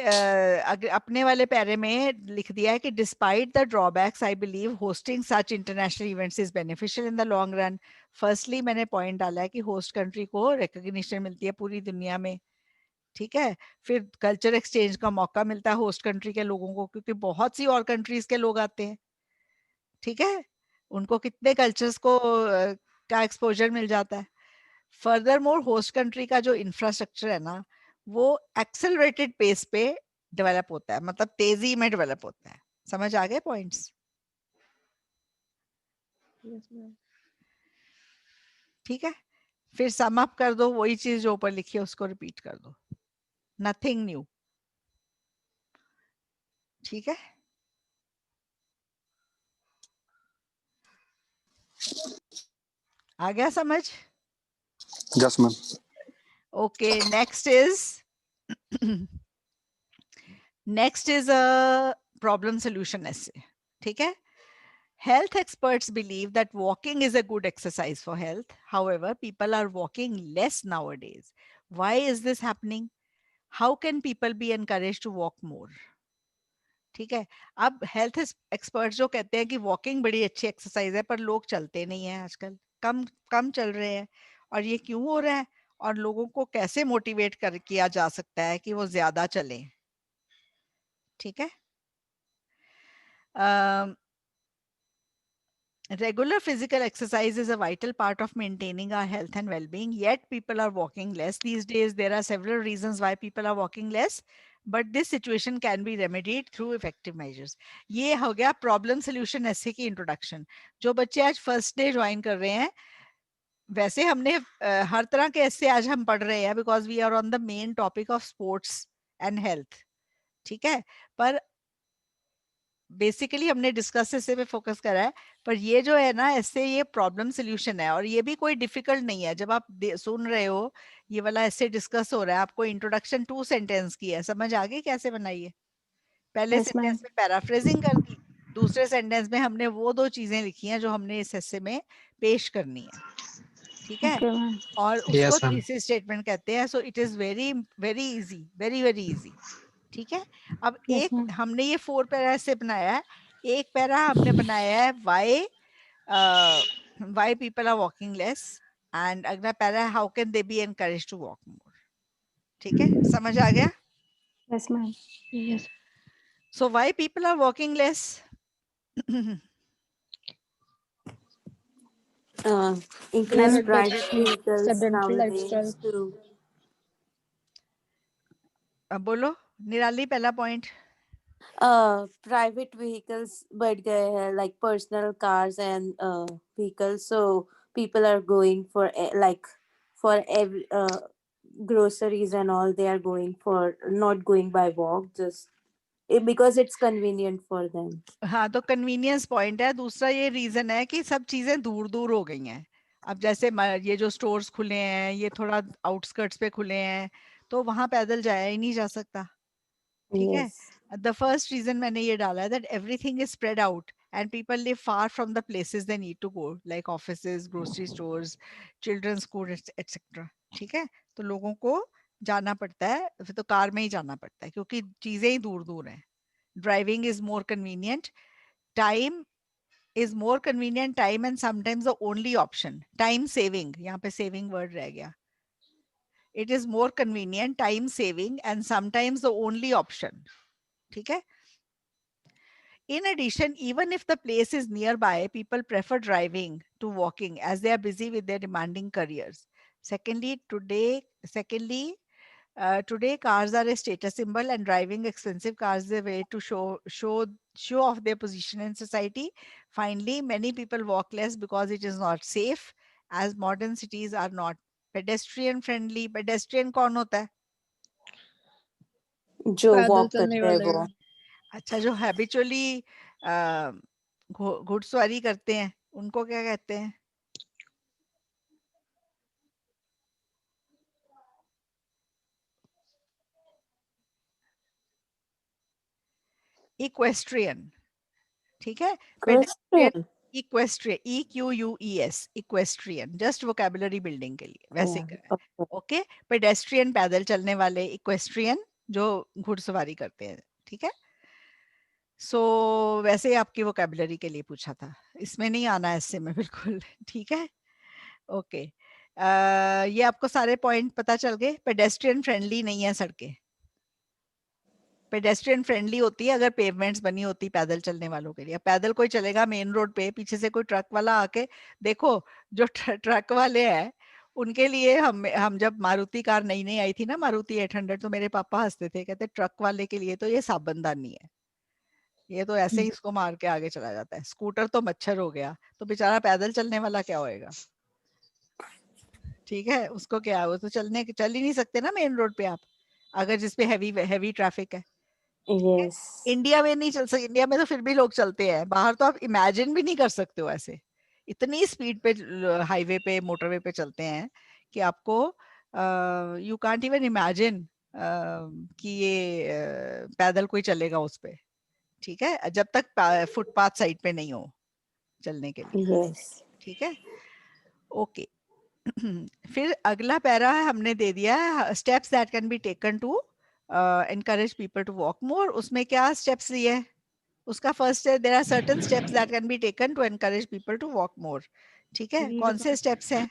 अपने वाले पैरे में लिख दिया है कि despite the drawbacks I believe hosting such international events is beneficial in the long run. Firstly मैंने पॉइंट डाला है कि होस्ट कंट्री को रिकॉग्निशन मिलती है पूरी दुनिया में, ठीक है। फिर कल्चर एक्सचेंज का मौका मिलता है होस्ट कंट्री के लोगों को क्योंकि बहुत सी और कंट्रीज के लोग आते हैं, ठीक है। उनको कितने कल्चर्स को का एक्सपोजर मिल जाता है। फर्दर मोर होस्ट कंट्री का जो इंफ्रास्ट्रक्चर है ना वो एक्सेलरेटेड पेस पे डेवलप होता है, मतलब तेजी में डेवलप होता है। समझ आ गए पॉइंट्स? ठीक है, फिर सम अप कर दो, वही चीज जो ऊपर लिखी है उसको रिपीट कर दो, नथिंग न्यू, ठीक है। आ गया समझ? Yes ma'am. Okay, next is a problem solution essay, ठीक है। Health experts believe that walking is a good exercise for health. However, people are walking less nowadays. Why is this happening? How can people be encouraged to walk more? ठीक है। अब health expert जो कहते हैं कि walking बड़ी अच्छी exercise है, पर लोग चलते नहीं है आजकल, कम कम चल रहे हैं। और ये क्यों हो रहा है, और लोगों को कैसे मोटिवेट कर किया जा सकता है कि वो ज्यादा चलें? ठीक है। Regular physical exercise is a vital part of maintaining our health and well-being, yet people are walking less. These days, there are several reasons why people are walking less, but this situation can be remedied through effective measures. ये हो गया problem solution essay की introduction. जो बच्चे आज first day join कर रहे हैं, वैसे हमने हर तरह के essay आज हम पढ़ रहे हैं because we are on the main topic of sports and health. ठीक है, पर बेसिकली हमने डिस्कस ऐसे पे फोकस करा है, पर ये जो है ना ऐसे ये प्रॉब्लम सोल्यूशन है, और ये भी कोई डिफिकल्ट नहीं है। जब आप सुन रहे हो ये वाला ऐसे डिस्कस हो रहा है, आपको इंट्रोडक्शन 2 सेंटेंस की है, समझ आ गई कैसे बनाई है? पहले Yes, ma'am. सेंटेंस में पैराफ्रेजिंग कर दी, दूसरे सेंटेंस में हमने वो 2 चीजें लिखी हैं जो हमने इस ऐसे में पेश करनी है। ठीक है, Okay, ma'am. और उसको Yes, ma'am. थीसिस स्टेटमेंट कहते हैं। So it is very very easy, very very easy. ठीक है, अब Yes, एक ma'am. हमने ये 4 पैरा ऐसे बनाया है, एक पैरा हमने बनाया है why people are walking less, and अगला पैरा है how can they be encouraged to walk more। ठीक है, समझ आ गया? Yes, ma'am. Yes. So why people are walking less? Increase Ma'am, private vehicles sedentary lifestyle. nowadays too. अब बोलो निराली, पहला पॉइंट। Private vehicles बढ़ गए हैं, like personal cars and vehicles, so people are going for like for every groceries and all, they are going for not going by walk, just because it's convenient for them. हाँ, तो convenience point है। दूसरा ये reason है कि सब चीजें दूर दूर हो गई हैं। अब जैसे ये जो स्टोर्स खुले हैं ये थोड़ा आउटस्कर्ट्स पे खुले हैं, तो वहां पैदल जाया ही नहीं जा सकता। ठीक है, Yes. द फर्स्ट रीजन मैंने ये डाला है that everything is spread out and people live far from the places they need to go, like offices, grocery stores, children school etcetera. ठीक है, तो लोगों को जाना पड़ता है, फिर तो कार में ही जाना पड़ता है क्योंकि चीजें ही दूर दूर हैं। Driving is more convenient, time is more convenient, time and sometimes the only option, time saving, यहाँ पे saving word रह गया। It is more convenient, time saving and sometimes the only option। ठीक है, in addition, even if the place is nearby, people prefer driving to walking as they are busy with their demanding careers. Today cars are a status symbol and driving expensive cars is a way to show off their position in society. Finally, many people walk less because it is not safe, as modern cities are not pedestrian friendly। Pedestrian कौन होता है? जो पैदल walk चलने करते हैं वाले। वो। अच्छा, जो हैबिचुअली घुड़सवारी करते हैं उनको क्या कहते हैं? इक्वेस्ट्रियन। ठीक है, pedestrian, equestrian, EQUES, equestrian, just vocabulary building के लिए वैसे Yeah, okay. ओके। पेडेस्ट्रियन पैदल चलने वाले, इक्वेस्ट्रियन जो घुड़सवारी करते हैं। ठीक है, सो वैसे ही आपकी वोकैबुलरी के लिए पूछा था, इसमें नहीं आना है इससे में बिल्कुल। ठीक है, ओके। ये आपको सारे पॉइंट पता चल गए। पेडेस्ट्रियन फ्रेंडली नहीं है सड़कें, पेडेस्ट्रियन फ्रेंडली होती है अगर पेवमेंट्स बनी होती पैदल चलने वालों के लिए। पैदल कोई चलेगा मेन रोड पे, पीछे से कोई ट्रक वाला आके, देखो जो ट्रक वाले हैं उनके लिए हम जब मारुति कार नई नई आई थी ना, मारुति 800, तो मेरे पापा हंसते थे, कहते ट्रक वाले के लिए तो ये साबनदानी है, ये तो ऐसे ही इसको मार के आगे चला जाता है। स्कूटर तो मच्छर हो गया, तो बेचारा पैदल चलने वाला क्या होएगा? ठीक है, उसको क्या, वो तो चल ही नहीं सकते ना मेन रोड पे आप, अगर जिसपे हैवी ट्रैफिक है। Yes. इंडिया में नहीं चल सकते, इंडिया में तो फिर भी लोग चलते हैं, बाहर तो आप इमेजिन भी नहीं कर सकते हो ऐसे, इतनी स्पीड पे हाईवे पे, मोटरवे पे चलते हैं कि आपको यू कांट इवन इमेजिन कि ये पैदल कोई चलेगा उस पे। ठीक है, जब तक फुटपाथ साइड पे नहीं हो चलने के लिए। Yes. ठीक है, ओके। फिर अगला पैरा हमने दे दिया है, steps that can be taken to encourage people to walk more. उसमें क्या steps लिए? उसका first है, there are certain steps that can be taken to encourage people to walk more. ठीक है? कौन से steps हैं?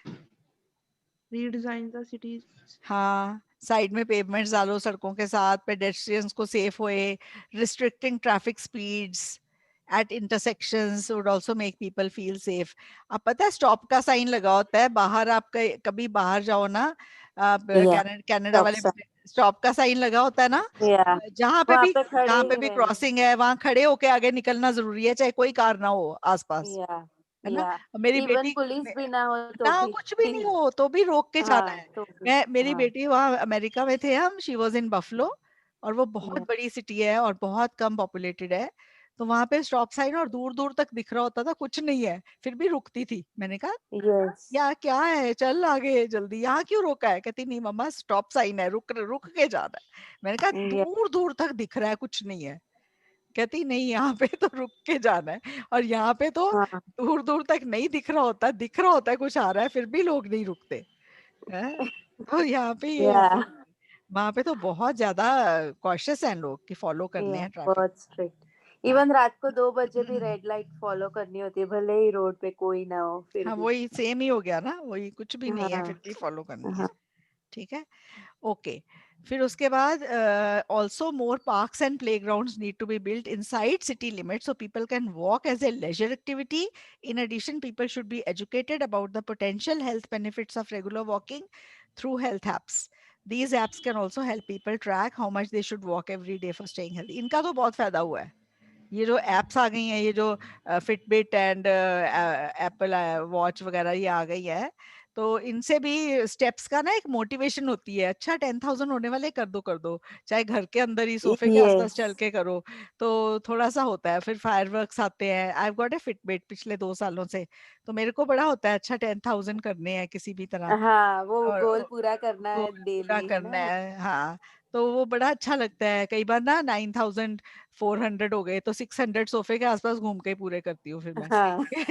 Redesign the cities. हाँ, साइड में पेवमेंट्स डालो सड़कों के साथ, पेडेस्ट्रियंस को सेफ होए, restricting traffic speeds at intersections would also make people feel safe. अब पता है स्टॉप का साइन लगा होता है बाहर, आप कभी बाहर जाओ ना, आप कनाडा वाले स्टॉप का साइन लगा होता है ना, जहाँ पे भी क्रॉसिंग है वहाँ खड़े होके आगे निकलना जरूरी है, चाहे कोई कार ना हो आसपास, है ना। मेरी बेटी पुलिस भी ना हो तो ना भी, कुछ भी नहीं हो तो भी रोक के जाना है। तो मेरी बेटी वहाँ अमेरिका में थे हम, शी वाज इन बफलो, और वो बहुत बड़ी सिटी है और बहुत कम पॉपुलेटेड है, तो वहां पे स्टॉप साइन और दूर दूर तक दिख रहा होता था, कुछ नहीं है, फिर भी रुकती थी। मैंने कहा यार क्या है, चल आगे जल्दी, यहाँ क्यों रोका है? कहती नहीं मम्मा स्टॉप साइन है, रुक रुक के जाना है। मैंने कहा दूर दूर तक दिख रहा है, कुछ नहीं है। कहती नहीं यहाँ पे तो रुक के जाना है, और यहाँ पे तो दूर दूर तक नहीं दिख रहा होता, दिख रहा होता है कुछ आ रहा है, फिर भी लोग नहीं रुकते हैं। तो यहाँ पे ये वहाँ पे तो बहुत ज्यादा कॉशियस हैं लोग कि फॉलो करने हैं ट्रैफिक। बहुत स्ट्रिक्ट। इवन रात को 2 बजे भी रेड लाइट फॉलो करनी होती है, भले ही रोड पे कोई ना हो, फिर हाँ वही सेम ही हो गया ना, वही कुछ भी नहीं है फिर भी फॉलो करनी है। ठीक है, ओके। फिर उसके बाद also more parks and playgrounds need to be built inside city limits so people can walk as a leisure activity. In addition, people should be educated about the potential health benefits of regular walking through health apps. These apps can also help people track how much they should walk every day for staying healthy. इनका तो बहुत फायदा हुआ है, ये जो apps आ गई हैं, ये जो फिटबिट एंड एप्पल वॉच वगैरह ये आ गई है, तो इनसे भी स्टेप्स का ना एक मोटिवेशन होती है। अच्छा 10,000 होने वाले, कर दो, चाहे घर के अंदर ही सोफे के आसपास चल के करो, तो थोड़ा सा होता है। फिर फायरवर्क्स आते हैं, I have got a Fitbit पिछले 2 सालों से, तो मेरे को बड़ा होता है अच्छा 10,000 करने हैं किसी भी तरह, वो गोल पूरा करना है डेली, करना है। हाँ, तो वो बड़ा अच्छा लगता है। कई बार ना 9,400 हो गए तो 600 सोफे के आसपास घूम के पूरे करती हूँ फिर मैं।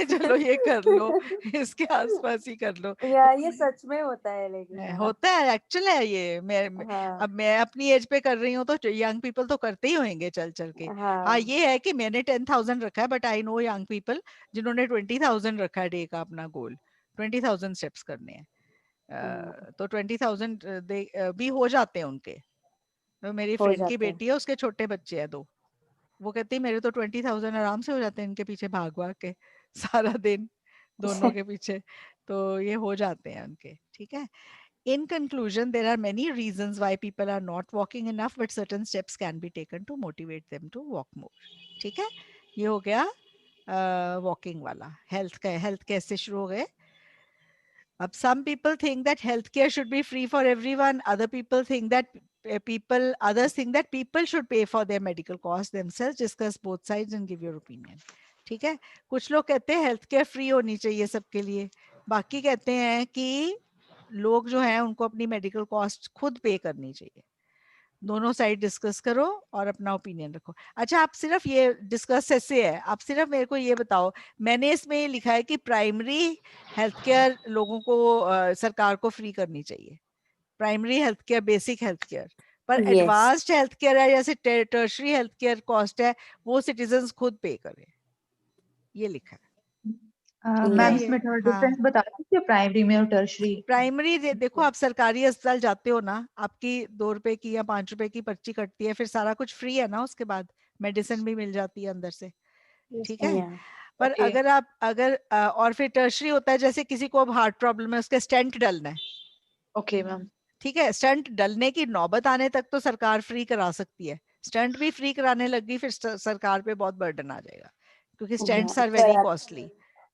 चलो ये कर लो, इसके आसपास ही कर लो। ये सच में होता है, लेकिन होता है, एक्चुअल है ये। अब मैं अपनी एज पे कर रही हूँ तो यंग पीपल तो करते ही होंगे चल चल के। हाँ ये है कि मैंने 10,000 रखा है, but I know young people जिन्होंने 20,000 रखा है डे का अपना गोल, 20,000 स्टेप्स करने हैं। तो 20,000 भी हो जाते हैं उनके। तो मेरी फ्रेंड की बेटी है, उसके छोटे बच्चे हैं 2, वो कहती है मेरे तो 20,000 आराम से हो जाते हैं इनके पीछे भाग भाग के सारा दिन, दोनों के पीछे, तो ये हो जाते हैं उनके। ठीक है, in conclusion there are many reasons why people are not walking enough, but certain steps can be taken to motivate them to walk more. ठीक है, ये हो गया वॉकिंग वाला। हेल्थ कैसे शुरू हो गए? अब some people think that healthcare should be free for everyone. Others think that people should pay for their medical costs themselves. Discuss both sides and give your opinion. ठीक है, कुछ लोग कहते हैं हेल्थ केयर फ्री होनी चाहिए सबके लिए, बाकी कहते हैं कि लोग जो हैं उनको अपनी मेडिकल कॉस्ट खुद पे करनी चाहिए। दोनों साइड डिस्कस करो और अपना ओपिनियन रखो। अच्छा, आप सिर्फ ये डिस्कस ऐसे है, आप सिर्फ मेरे को ये बताओ, मैंने इसमें ये लिखा है कि प्राइमरी हेल्थ केयर लोगों को सरकार को फ्री करनी चाहिए, primary health care, basic health care, पर एडवांस्ड हेल्थ केयर है जैसे टर्शरी हेल्थ केयर कॉस्ट है, वो सिटीजन्स खुद पे करें, ये लिखा है। मैम इसमें थोड़ा डिफरेंस बता सकते हो प्राइमरी में और टर्शरी? प्राइमरी देखो, आप सरकारी अस्पताल जाते हो ना, आपकी 2 रुपए की या 5 रुपए की पर्ची कटती है, फिर सारा कुछ फ्री है ना, उसके बाद मेडिसिन भी मिल जाती है अंदर से। ठीक है, पर अगर और फिर टर्शरी होता है जैसे किसी को अब हार्ट प्रॉब्लम है, उसके स्टेंट डलना है। ओके मैम, ठीक है, स्टंट डलने की नौबत आने तक तो सरकार फ्री करा सकती है, स्टंट भी फ्री कराने लगी फिर सरकार पे बहुत बर्डन आ जाएगा, क्योंकि स्टेंट्स आर वेरी कॉस्टली।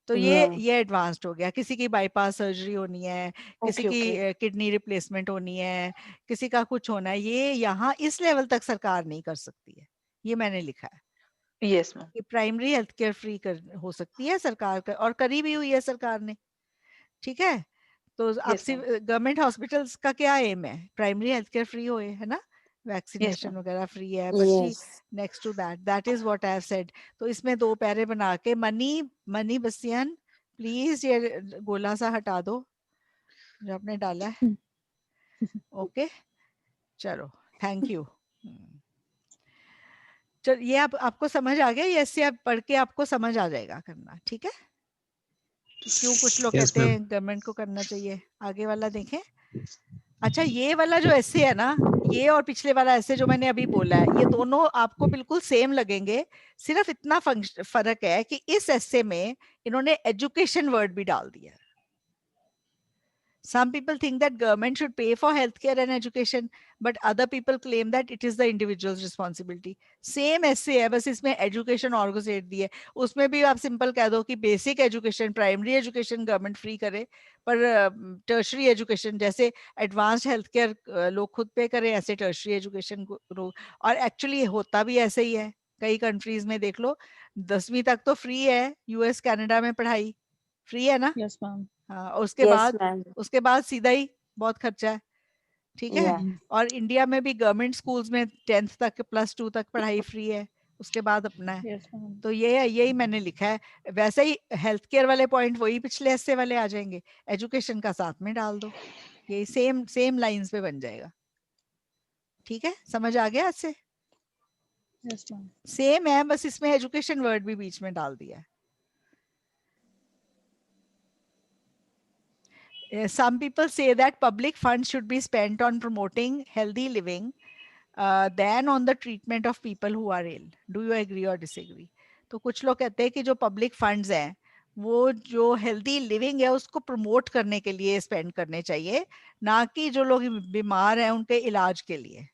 तो ये एडवांस्ड हो गया। किसी की बाईपास सर्जरी होनी है, किसी की किडनी रिप्लेसमेंट होनी है, किसी का कुछ होना है, ये यहाँ इस लेवल तक सरकार नहीं कर सकती है, ये मैंने लिखा है। यस मैम, कि प्राइमरी हेल्थ केयर हो सकती है सरकार का, और करी भी हुई है सरकार ने। ठीक है, तो आपसे गवर्नमेंट हॉस्पिटल्स का क्या एम है? प्राइमरी हेल्थ केयर फ्री होए, है ना, वैक्सीनेशन वगैरह फ्री है, but next to that is what I have said. तो इसमें 2 पैरे बना के, मनी बसियन प्लीज ये गोला सा हटा दो जो आपने डाला है। ओके, चलो, थैंक यू। चल ये आपको समझ आ गया, ये ऐसे आप पढ़ के आपको समझ आ जाएगा करना, ठीक है। क्यों कुछ लोग Yes, कहते ma'am. हैं गवर्नमेंट को करना चाहिए। आगे वाला देखें। अच्छा ये वाला जो ऐसे है ना, ये और पिछले वाला ऐसे जो मैंने अभी बोला है, ये दोनों आपको बिल्कुल सेम लगेंगे। सिर्फ इतना फर्क है कि इस ऐसे में इन्होंने एजुकेशन वर्ड भी डाल दिया। Some people think that government should pay for healthcare and education, but other people claim that it is the individual's responsibility. Same ऐसे है, बस इसमें education और घुसेड़ दी है। उसमें भी आप सिंपल कह दो कि basic education, primary education government free करे, पर टर्शरी एजुकेशन जैसे एडवांस्ड हेल्थ केयर लोग खुद पे करें, ऐसे टर्शरी एजुकेशन को। और एक्चुअली होता भी ऐसे ही है। कई कंट्रीज में देख लो 10वीं तक तो फ्री है, यूएस कनाडा में पढ़ाई फ्री है ना। Yes, ma'am. हाँ, Yes, ma'am. उसके बाद सीधा ही बहुत खर्चा है, ठीक है। Yeah. और इंडिया में भी गवर्नमेंट स्कूल्स में 10th तक +2 तक पढ़ाई फ्री है, उसके बाद अपना है। Yes, ma'am. तो यही मैंने लिखा है। वैसे ही हेल्थ केयर वाले पॉइंट वही पिछले हिस्से वाले आ जाएंगे, एजुकेशन का साथ में डाल दो, यही सेम लाइंस पे बन जाएगा, ठीक है। समझ आ गया इससे? Yes, ma'am. सेम है, बस इसमें एजुकेशन वर्ड भी बीच में डाल दिया है। Some people say that public funds should be spent on promoting healthy living than on the treatment of people who are ill. Do you agree or disagree? तो कुछ लोग कहते हैं कि जो पब्लिक फंड्स हैं वो जो हेल्दी लिविंग है उसको प्रमोट करने के लिए स्पेंड करने चाहिए, ना कि जो लोग बीमार हैं उनके इलाज के लिए।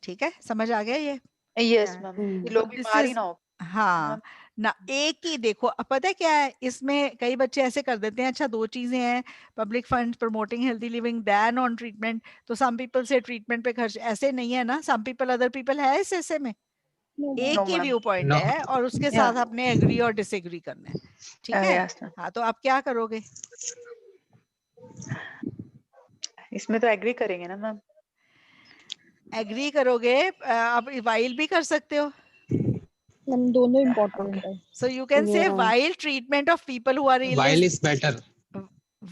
ठीक है, समझ आ गया ये? यस मैम, लोग बीमार ही ना हो। हाँ ना, एक ही देखो, अब पता है क्या है इसमें, कई बच्चे ऐसे कर देते हैं, अच्छा 2 चीजें हैं, public fund promoting healthy living then on treatment, तो सम पीपल से ट्रीटमेंट पे खर्च, ऐसे नहीं है ना, सम पीपल अदर पीपल है इस ऐसे में। एक ही व्यू पॉइंट है और उसके साथ आपने एग्री और डिसएग्री करना है, ठीक है। हाँ, तो आप क्या करोगे इसमें? तो एग्री करेंगे ना मैम। एग्री करोगे, आप वाइल भी कर सकते हो। दोनों इम्पोर्टेंट है। So you can say while treatment of people who are ill While is better.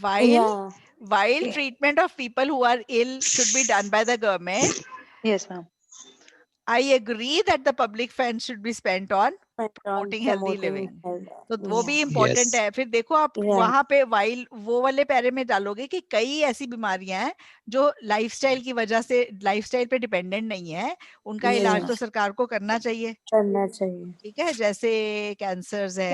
While treatment of people who are ill should be done by the government. Yes, ma'am. I agree that the public funds should be spent on promoting healthy living. तो वो भी important है। फिर देखो आप वहां पे while वो वाले पैरे में डालोगे कि कई ऐसी बीमारियां हैं जो लाइफस्टाइल की वजह से लाइफस्टाइल पे डिपेंडेंट नहीं है, उनका इलाज तो सरकार को करना चाहिए, ठीक है। जैसे कैंसर्स है,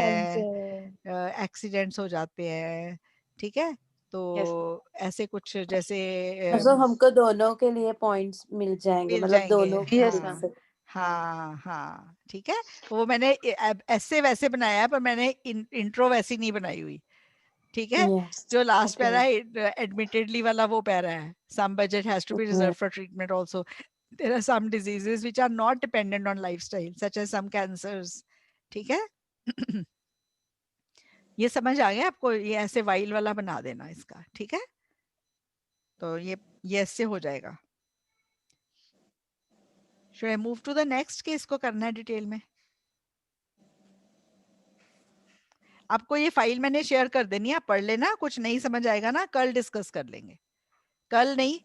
एक्सीडेंट्स हो जाते हैं, ठीक है। तो ऐसे कुछ जैसे हमको दोनों के लिए पॉइंट्स मिल जाएंगे, मतलब दोनों। हाँ, ठीक है। वो मैंने ऐसे वैसे बनाया है, पर मैंने इंट्रो वैसी नहीं बनाई हुई, ठीक है। जो लास्ट पैरा है एडमिटेडली वाला वो पैरा है, some budget has to be reserve for treatment also, there are some diseases which are not dependent on lifestyle such as some cancers, ठीक है। ये समझ आ गया आपको? ये ऐसे वाइल वाला बना देना इसका, ठीक है। तो ये ऐसे हो जाएगा। Should I move to the next कि इसको करना है डिटेल में? आपको ये फाइल मैंने शेयर कर देनी है, आप पढ़ लेना, कुछ नहीं समझ आएगा ना कल डिस्कस कर लेंगे। कल नहीं,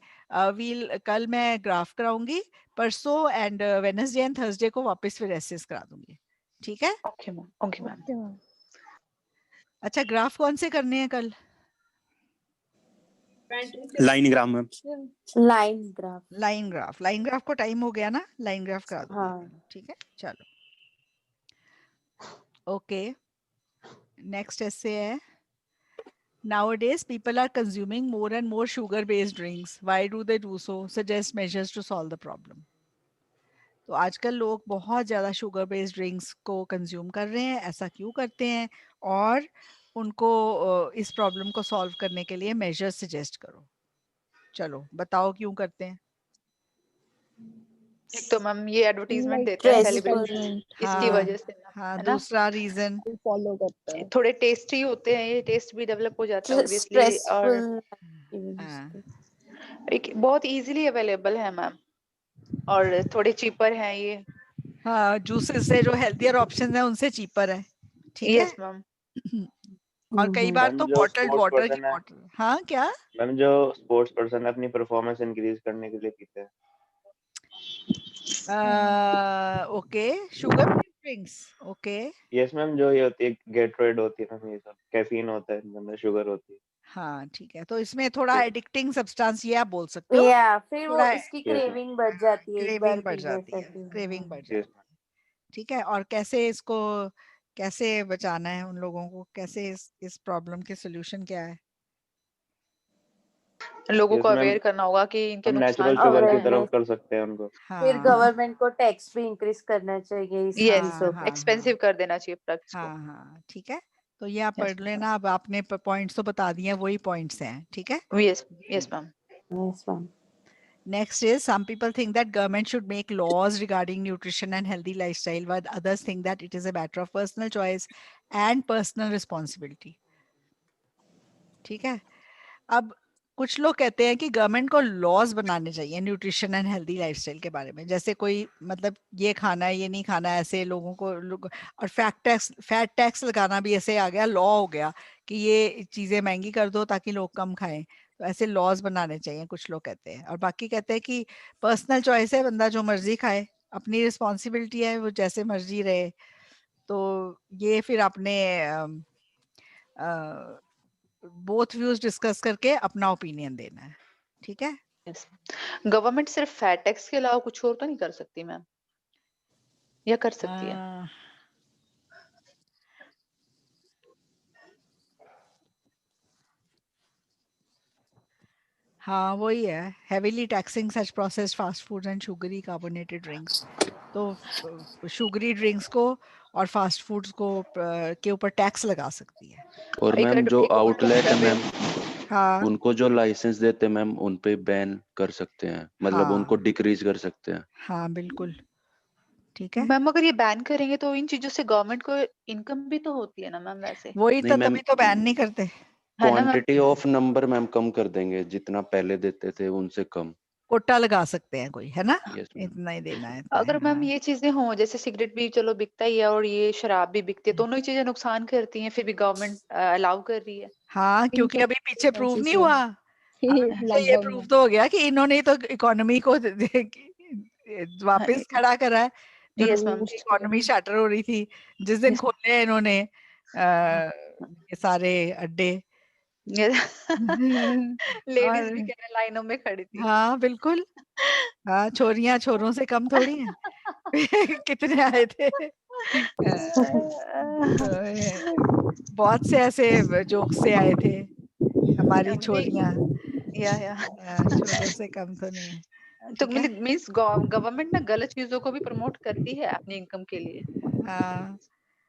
कल मैं ग्राफ कराऊंगी, परसों एंड वेडनेसडे एंड थर्सडे को वापस फिर एसेस करा दूंगी, ठीक है। Okay ma'am. अच्छा, ग्राफ कौन से करने हैं कल? Line graph ma'am. Line graph को टाइम हो गया ना, लाइन ग्राफ करा दूंगी, ठीक है। चलो ओके, नेक्स्ट ऐसे है, nowadays people are consuming more and more sugar based drinks. Why do they do so? Suggest measures to solve the problem. तो आजकल लोग बहुत ज़्यादा शुगर बेस्ड ड्रिंक्स को कंज्यूम कर रहे हैं, ऐसा क्यों करते हैं, और उनको इस प्रॉब्लम को सॉल्व करने के लिए मेजर्स सजेस्ट करो। चलो बताओ क्यों करते हैं। एक तो मैम ये एडवर्टाइजमेंट देते हैं सेलिब्रिटी, इसकी वजह से हाँ, दूसरा रीजन फॉलो करते हैं, थोड़े टेस्टी होते हैं, ये टेस्ट भी डेवलप हो जाता है ऑब्वियसली, और एक बहुत इजीली अवेलेबल है मैम, और थोड़े चीपर हैं ये। हाँ, जूसेस से जो हेल्थियर ऑप्शन है उनसे चीपर है, ठीक है। Yes ma'am. और कई बार तो बॉटल्ड वाटर की बॉटल। हाँ क्या मैम, जो स्पोर्ट्स पर्सन अपनी परफॉर्मेंस इंक्रीज करने के लिए पीते हैं। Okay, sugar drinks, okay, yes ma'am, जो ये होती है गेटरेड होती है ना, ये सब कैफीन होता है, इनके अंदर शुगर होती है। हाँ ठीक है, तो इसमें थोड़ा एडिक्टिंग सब्सटेंस ये आप बोल सकते हो, या फिर वो थोड़ा इसकी Yes, ma'am. क्रेविंग बढ़ जाती है एक बार क्रेविंग बढ़ पीने जाती से है, क्रेविंग बढ़ जाती Yes, है, ma'am. ठीक है। और कैसे इसको, कैसे बचाना है उन लोगों को, कैसे इस प्रॉब्लम के सोल्यूशन क्या है? लोगों Yes, को ma'am. अवेयर करना होगा कि इनके हम नुकसान नेचुरल क्या शुगर की होते हैं। तरफ कर सकते हैं उनको। फिर हाँ गवर्नमेंट को टैक्स भी इंक्रीज करना चाहिए इस यस, चीजों पे। एक्सपेंसिव कर देना चाहिए प्रोडक्ट्स को। हाँ हाँ ठीक है, तो ये आप Yes, पढ़ लेना। अब आपने पॉइंट्स तो बता दिए हैं, वही पॉइंट्स हैं, ठीक है। Yes yes ma'am. Yes ma'am. Next is, some people think that government should make laws regarding nutrition and healthy lifestyle, while others think that it is a matter of personal choice and personal responsibility. ठीक है, अब कुछ लोग कहते हैं कि government को laws बनाने चाहिए न्यूट्रिशन एंड हेल्दी लाइफस्टाइल के बारे में, जैसे कोई मतलब ये खाना है ये नहीं खाना है, ऐसे लोगों को और फैट टैक्स लगाना भी ऐसे आ गया, लॉ हो गया कि ये चीजें महंगी कर दो ताकि लोग कम खाएं, तो ऐसे लॉज बनाने चाहिए, कुछ लोग कहते हैं। और बाकी कहते हैं कि पर्सनल चॉइस है, बंदा जो मर्जी खाए, अपनी रिस्पॉन्सिबिलिटी है, वो जैसे मर्जी रहे। तो ये फिर आपने बोथ व्यूज डिस्कस करके अपना ओपिनियन देना है, ठीक है। यस, गवर्नमेंट सिर्फ फैट टैक्स के अलावा कुछ और तो नहीं कर सकती मैम, या कर सकती है? हाँ वही है, heavily taxing such processed fast foods and sugary carbonated drinks. तो शुगरी ड्रिंक्स को और फास्ट फूड्स को के ऊपर टैक्स लगा सकती है। और एक मैम जो एक और आउटलेट है मैम, हाँ उनको जो लाइसेंस देते हैं मैम, उन पे बैन कर सकते हैं, मतलब हाँ उनको डिक्रीज कर सकते हैं। हाँ बिल्कुल, ठीक है। मैम अगर ये बैन करेंगे तो इन चीजों से गवर्नमेंट को इनकम भी तो होती है ना मैम, वैसे वही नहीं तो, मैम, तभी तो बैन नहीं करते। है ना ma'am? Quantity of number ma'am कम कर देंगे, जितना पहले देते थे उनसे कम। कोटा लगा सकते हैं कोई, है ना, यस मैम। इतना ही देना है, इतना अगर है, मैम हाँ। ये चीजें हों, जैसे सिगरेट भी चलो बिकता ही है और ये शराब भी बिकती है, दोनों ही चीजें नुकसान करती हैं, फिर भी गवर्नमेंट अलाउ कर रही है। हाँ क्योंकि अभी पीछे प्रूव नहीं हुआ, तो ये लॉकडाउन प्रूव में तो हो गया कि इन्होंने ही तो इकोनॉमी को वापस खड़ा करा है। जो यस मैम। इकोनॉमी शटर हो रही थी, जिस दिन खोले हैं इन्होंने ये सारे अड्डे लेडीज और भी कह रहे लाइनों में खड़ी थी। हाँ बिल्कुल, हाँ छोरियां छोरों से कम थोड़ी हैं। कितने आए थे। तो बहुत से ऐसे जोक से आए थे, हमारी छोरियां या छोरों से कम तो नहीं है, तो ठीक है। मीन्स गवर्नमेंट ना गलत चीजों को भी प्रमोट करती है अपनी इनकम के लिए, हाँ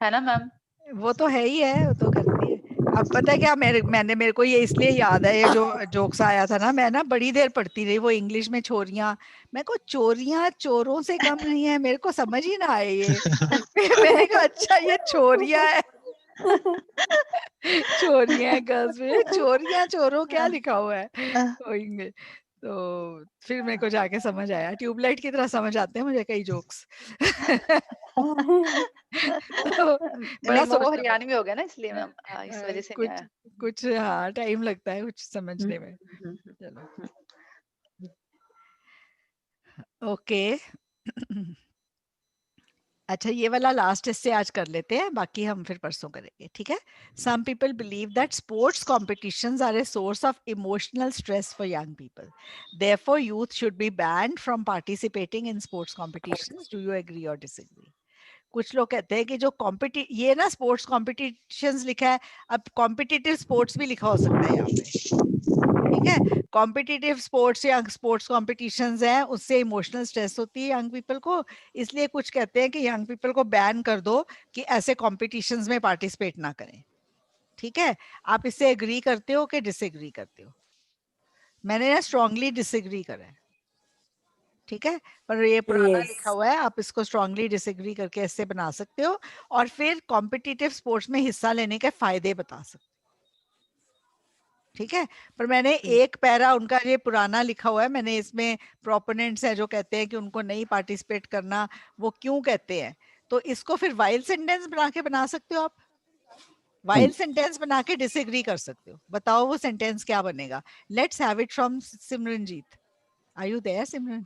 है ना मैम? वो तो है ही है, वो तो करती है। अब पता है क्या, मेरे को ये इसलिए याद है, ये जो जोक्स आया था ना, मैं ना बड़ी देर पढ़ती रही वो इंग्लिश में, छोरियां, मैं को चोरियां चोरों से कम नहीं है, मेरे को समझ ही ना आए ये। मैंने कहा अच्छा ये छोरियां है। चोरियां गर्ल्स में, चोरियां चोरों क्या लिखा हुआ है होंगे। तो फिर मेरे को जाके समझ आया, ट्यूबलाइट की तरह समझ आते हैं मुझे कई जोक्स। तो बड़ा नहीं वो सोचना हरियाणवी पड़ता हो गया ना, इसलिए मैम है। इस वजह से नहीं कुछ आया। कुछ हाँ टाइम लगता है कुछ समझने में। चलो ओके। अच्छा ये वाला लास्ट इससे आज कर लेते हैं, बाकी हम फिर परसों करेंगे, ठीक है। Some people believe that sports competitions are a source of emotional stress for young people, therefore youth should be banned from participating in sports competitions. Do you agree और डिसएग्री? कुछ लोग कहते हैं कि जो ये ना स्पोर्ट्स कॉम्पिटिशंस लिखा है, अब कॉम्पिटिटिव स्पोर्ट्स भी लिखा हो सकता है यहाँ पे, ठीक है। कॉम्पिटिटिव स्पोर्ट्स या स्पोर्ट्स कॉम्पिटिशंस हैं, उससे इमोशनल स्ट्रेस होती है यंग पीपल को, इसलिए कुछ कहते हैं कि यंग पीपल को बैन कर दो कि ऐसे कॉम्पिटिशंस में पार्टिसिपेट ना करें, ठीक है। आप इससे एग्री करते हो कि डिसएग्री करते हो? मैंने ना स्ट्रांगली डिसएग्री करा है, ठीक है, पर ये पुराना लिखा हुआ है, आप इसको स्ट्रांगली डिसएग्री करके ऐसे बना सकते हो और फिर कॉम्पिटिटिव स्पोर्ट्स में हिस्सा लेने के फायदे बता सकते हो, ठीक है। पर मैंने एक पैरा उनका ये पुराना लिखा हुआ है, मैंने इसमें प्रोपोनेंट्स है जो कहते हैं कि उनको नहीं पार्टिसिपेट करना, वो क्यों कहते हैं, तो इसको फिर वाइल सेंटेंस बना के बना सकते हो आप, वाइल सेंटेंस बना के डिसएग्री कर सकते हो। बताओ वो सेंटेंस क्या बनेगा? Let's have it from Simranjeet. Are you there Simran?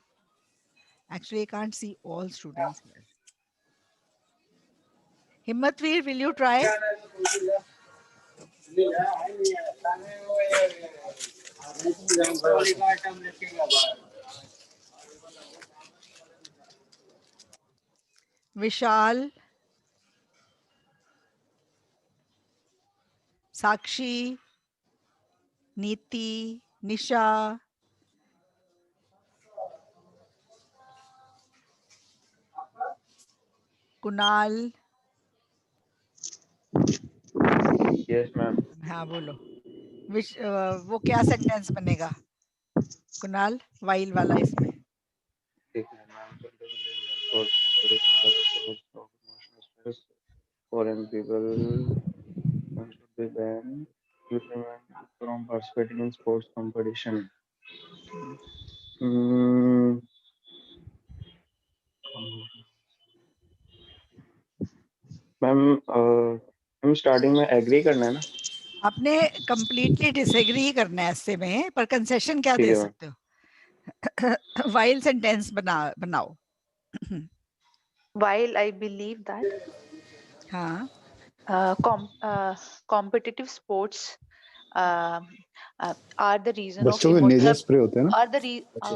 Actually, I can't see all students here. Himmatveer, will you try? Vishal, Sakshi, Neeti, Nisha, Kunal. Yes, ma'am. हाँ बोलो. वो क्या सेंटेंस बनेगा कुणाल वाइल वाला इसमें? Foreign people should be banned from participating in sports competition. Ma'am starting में agree करना है ना? आपने कंप्लीटली डिसएग्री करना है इससे में, पर कंसेशन क्या दे सकते हो? वाइल सेंटेंस बनाओ. While I believe that हाँ. Competitive sports are the reason of बच्चों के नेजर स्प्रे होते हैं ना? are the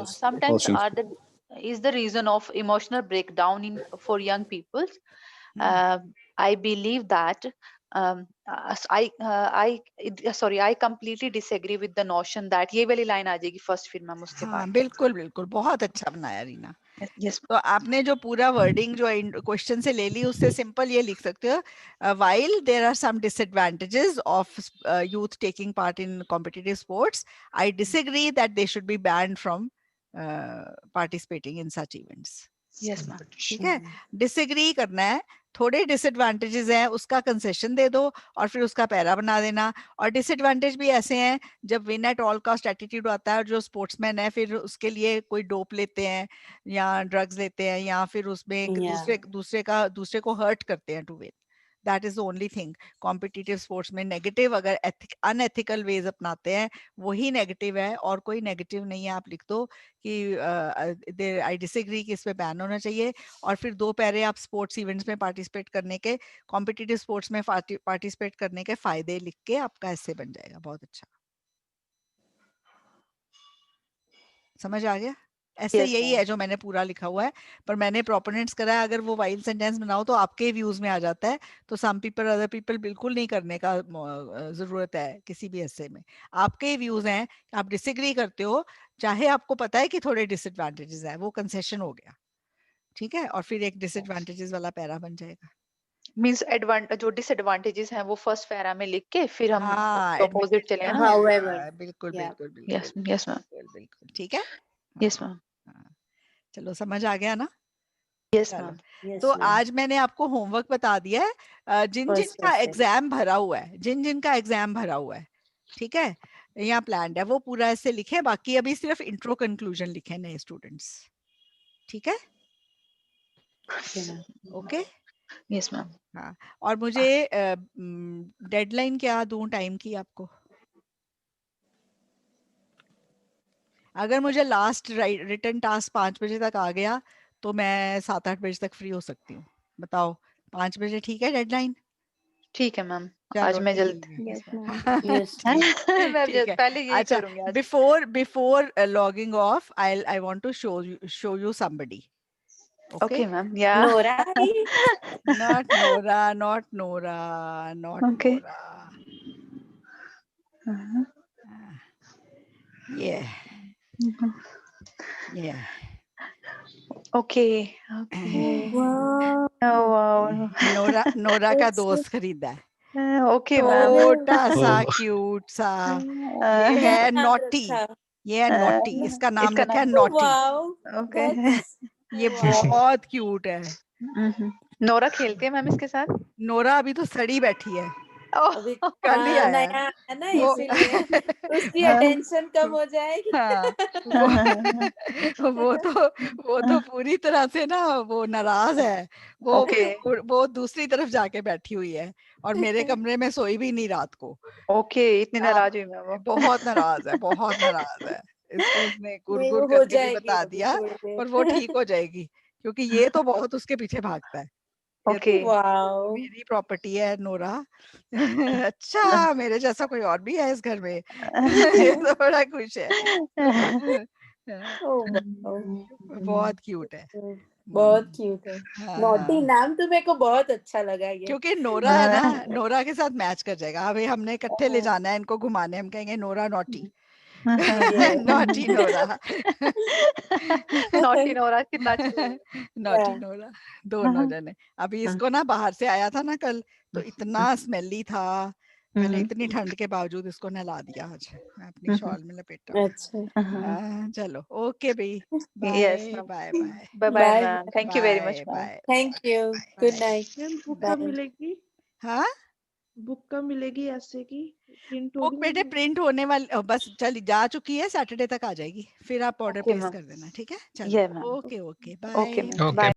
sometimes Caution are the is the reason of emotional breakdown in for young people. I believe that I completely disagree with the notion that ये वाली line आ जाएगी first फिर ma'am उसके बाद. हाँ बिल्कुल बिल्कुल, बहुत अच्छा बनाया रीना. Yes. तो आपने जो पूरा वर्डिंग जो क्वेश्चन से ले ली उससे सिंपल ये लिख सकते हो, while there are some disadvantages of youth taking part in competitive sports, I disagree that they should be banned from participating in such events. Yes ma'am. ठीक है, डिसएग्री करना है. थोड़े डिसएडवांटेजेस हैं उसका कंसेशन दे दो और फिर उसका पैरा बना देना. और डिसएडवांटेज भी ऐसे हैं जब win at all cost attitude आता है और जो स्पोर्ट्समैन है फिर उसके लिए कोई डोप लेते हैं या ड्रग्स लेते हैं या फिर उसमें दूसरे को हर्ट करते हैं to win. That is the only thing. Competitive sports में नेगेटिव अगर अनएथिकल वेज अपनाते हैं वही नेगेटिव है और कोई नेगेटिव नहीं है. आप लिख दो कि आई डिसएग्री कि इस पे बैन होना चाहिए और फिर 2 पैरे आप स्पोर्ट्स इवेंट्स में पार्टिसिपेट करने के, कॉम्पिटिटिव स्पोर्ट्स में पार्टिसिपेट करने के फायदे लिख के आपका ऐसे बन जाएगा. बहुत अच्छा, समझ आ गया? ऐसे यही है जो मैंने पूरा लिखा हुआ है, पर मैंने प्रोपोनेंट्स करा है. अगर वो वाइल सेंटेंस बनाओ तो आपके व्यूज में आ जाता है. तो सम पीपल अदर पीपल बिल्कुल नहीं करने का जरूरत है किसी भी ऐसे में. आपके व्यूज हैं, आप डिसएग्री करते हो चाहे आपको पता है कि थोड़े डिसएडवांटेजेस है, वो कंसेशन हो गया. ठीक है, और फिर एक डिसएडवांटेजेस वाला पैरा बन जाएगा. मींस जो डिसएडवांटेजेस हैं वो फर्स्ट पैरा में लिख के फिर हम अपोजिट चले हैं ना. However, बिल्कुल बिल्कुल बिल्कुल. Yes ma'am. बिल्कुल ठीक है. Yes ma'am. चलो समझ आ गया ना? Yes ma'am. तो आज मैंने आपको होमवर्क बता दिया है. जिन जिनका एग्जाम भरा हुआ है, जिनका एग्जाम भरा हुआ है, ठीक है, यहाँ प्लान्ड है वो पूरा ऐसे लिखे. बाकी अभी सिर्फ इंट्रो कंक्लूजन लिखे नए स्टूडेंट्स. ठीक है, ओके. Yes ma'am. हाँ, और मुझे डेडलाइन क्या दूं टाइम की आपको? अगर मुझे लास्ट रिटन टास्क 5 बजे तक आ गया तो मैं 7-8 बजे तक फ्री हो सकती हूँ. बताओ 5 बजे ठीक है डेडलाइन? ठीक है मैम. आज मैं जल्दी पहले यही करूंगी. Before logging off I want to show you somebody. Okay, ma'am. Yeah. Nora. Not Nora. Okay. Nora. Yeah. Yeah. Okay. Wow. Oh, wow. Nora का दोस्त खरीदा है. Okay, ma'am. छोटा सा क्यूट सा. ये है नॉटी. ये है नॉटी. इसका नाम रखा है नॉटी. Okay. ये बहुत क्यूट है. नोरा खेलती है मैम इसके साथ? नोरा अभी तो सड़ी बैठी है. अभी कल ही आया नया है ना, इसीलिए उसकी अटेंशन कम हो जाएगी. वो तो पूरी तरह से ना वो नाराज है. वो दूसरी तरफ जाके बैठी हुई है और मेरे कमरे में सोई भी नहीं रात को. ओके, इतनी नाराज हुई मैं. बहुत नाराज है, बहुत नाराज है. इसको उसने नहीं, गुड़ वो गुड़ हो करके भी जाएगी बता अभी दिया, थोड़ी देर। पर वो ठीक हो जाएगी क्योंकि ये तो बहुत उसके पीछे भागता है। ये ओके तो वाओ मेरी प्रॉपर्टी है नोरा। अच्छा मेरे जैसा कोई और भी है इस घर में। ये तो बड़ा खुश है। ओह वाओ बहुत क्यूट है। बहुत क्यूट है। नॉटी हाँ नाम तो मेरे को बहुत अच्छा लगा ये। क्योंकि नोरा है ना, नोरा के साथ मैच कर जाएगा। अभी हमने इकट्ठे ले जाना है इनको घुमाने, हम कहेंगे Nora naughty. Naughty Nora. Naughty Nora कितना अच्छा नॉटी नोरा दोनों जने। अभी इसको ना बाहर से आया था ना कल, तो इतना स्मेली था। मैंने इतनी ठंड के बावजूद इसको नहला दिया आज, मैं अपनी शॉल में लपेटा हुआ। अच्छा हाँ, चलो ओके भाई, yes bye ma'am, bye bye bye bye bye ma'am, thank you very much ma'am. Bye. Thank you good night ma'am book कब बाय। मिलेगी? हाँ बुक कब मिलेगी ऐसे की प्रिंट बुक होगी बेटे मेरी? प्रिंट होने वाली बस चली जा चुकी है, सैटरडे तक आ जाएगी, फिर आप ऑर्डर ओके प्लेस मैम, कर देना। ठीक है ये चलो, ma'am, okay okay okay bye. Ma'am, Okay. Bye.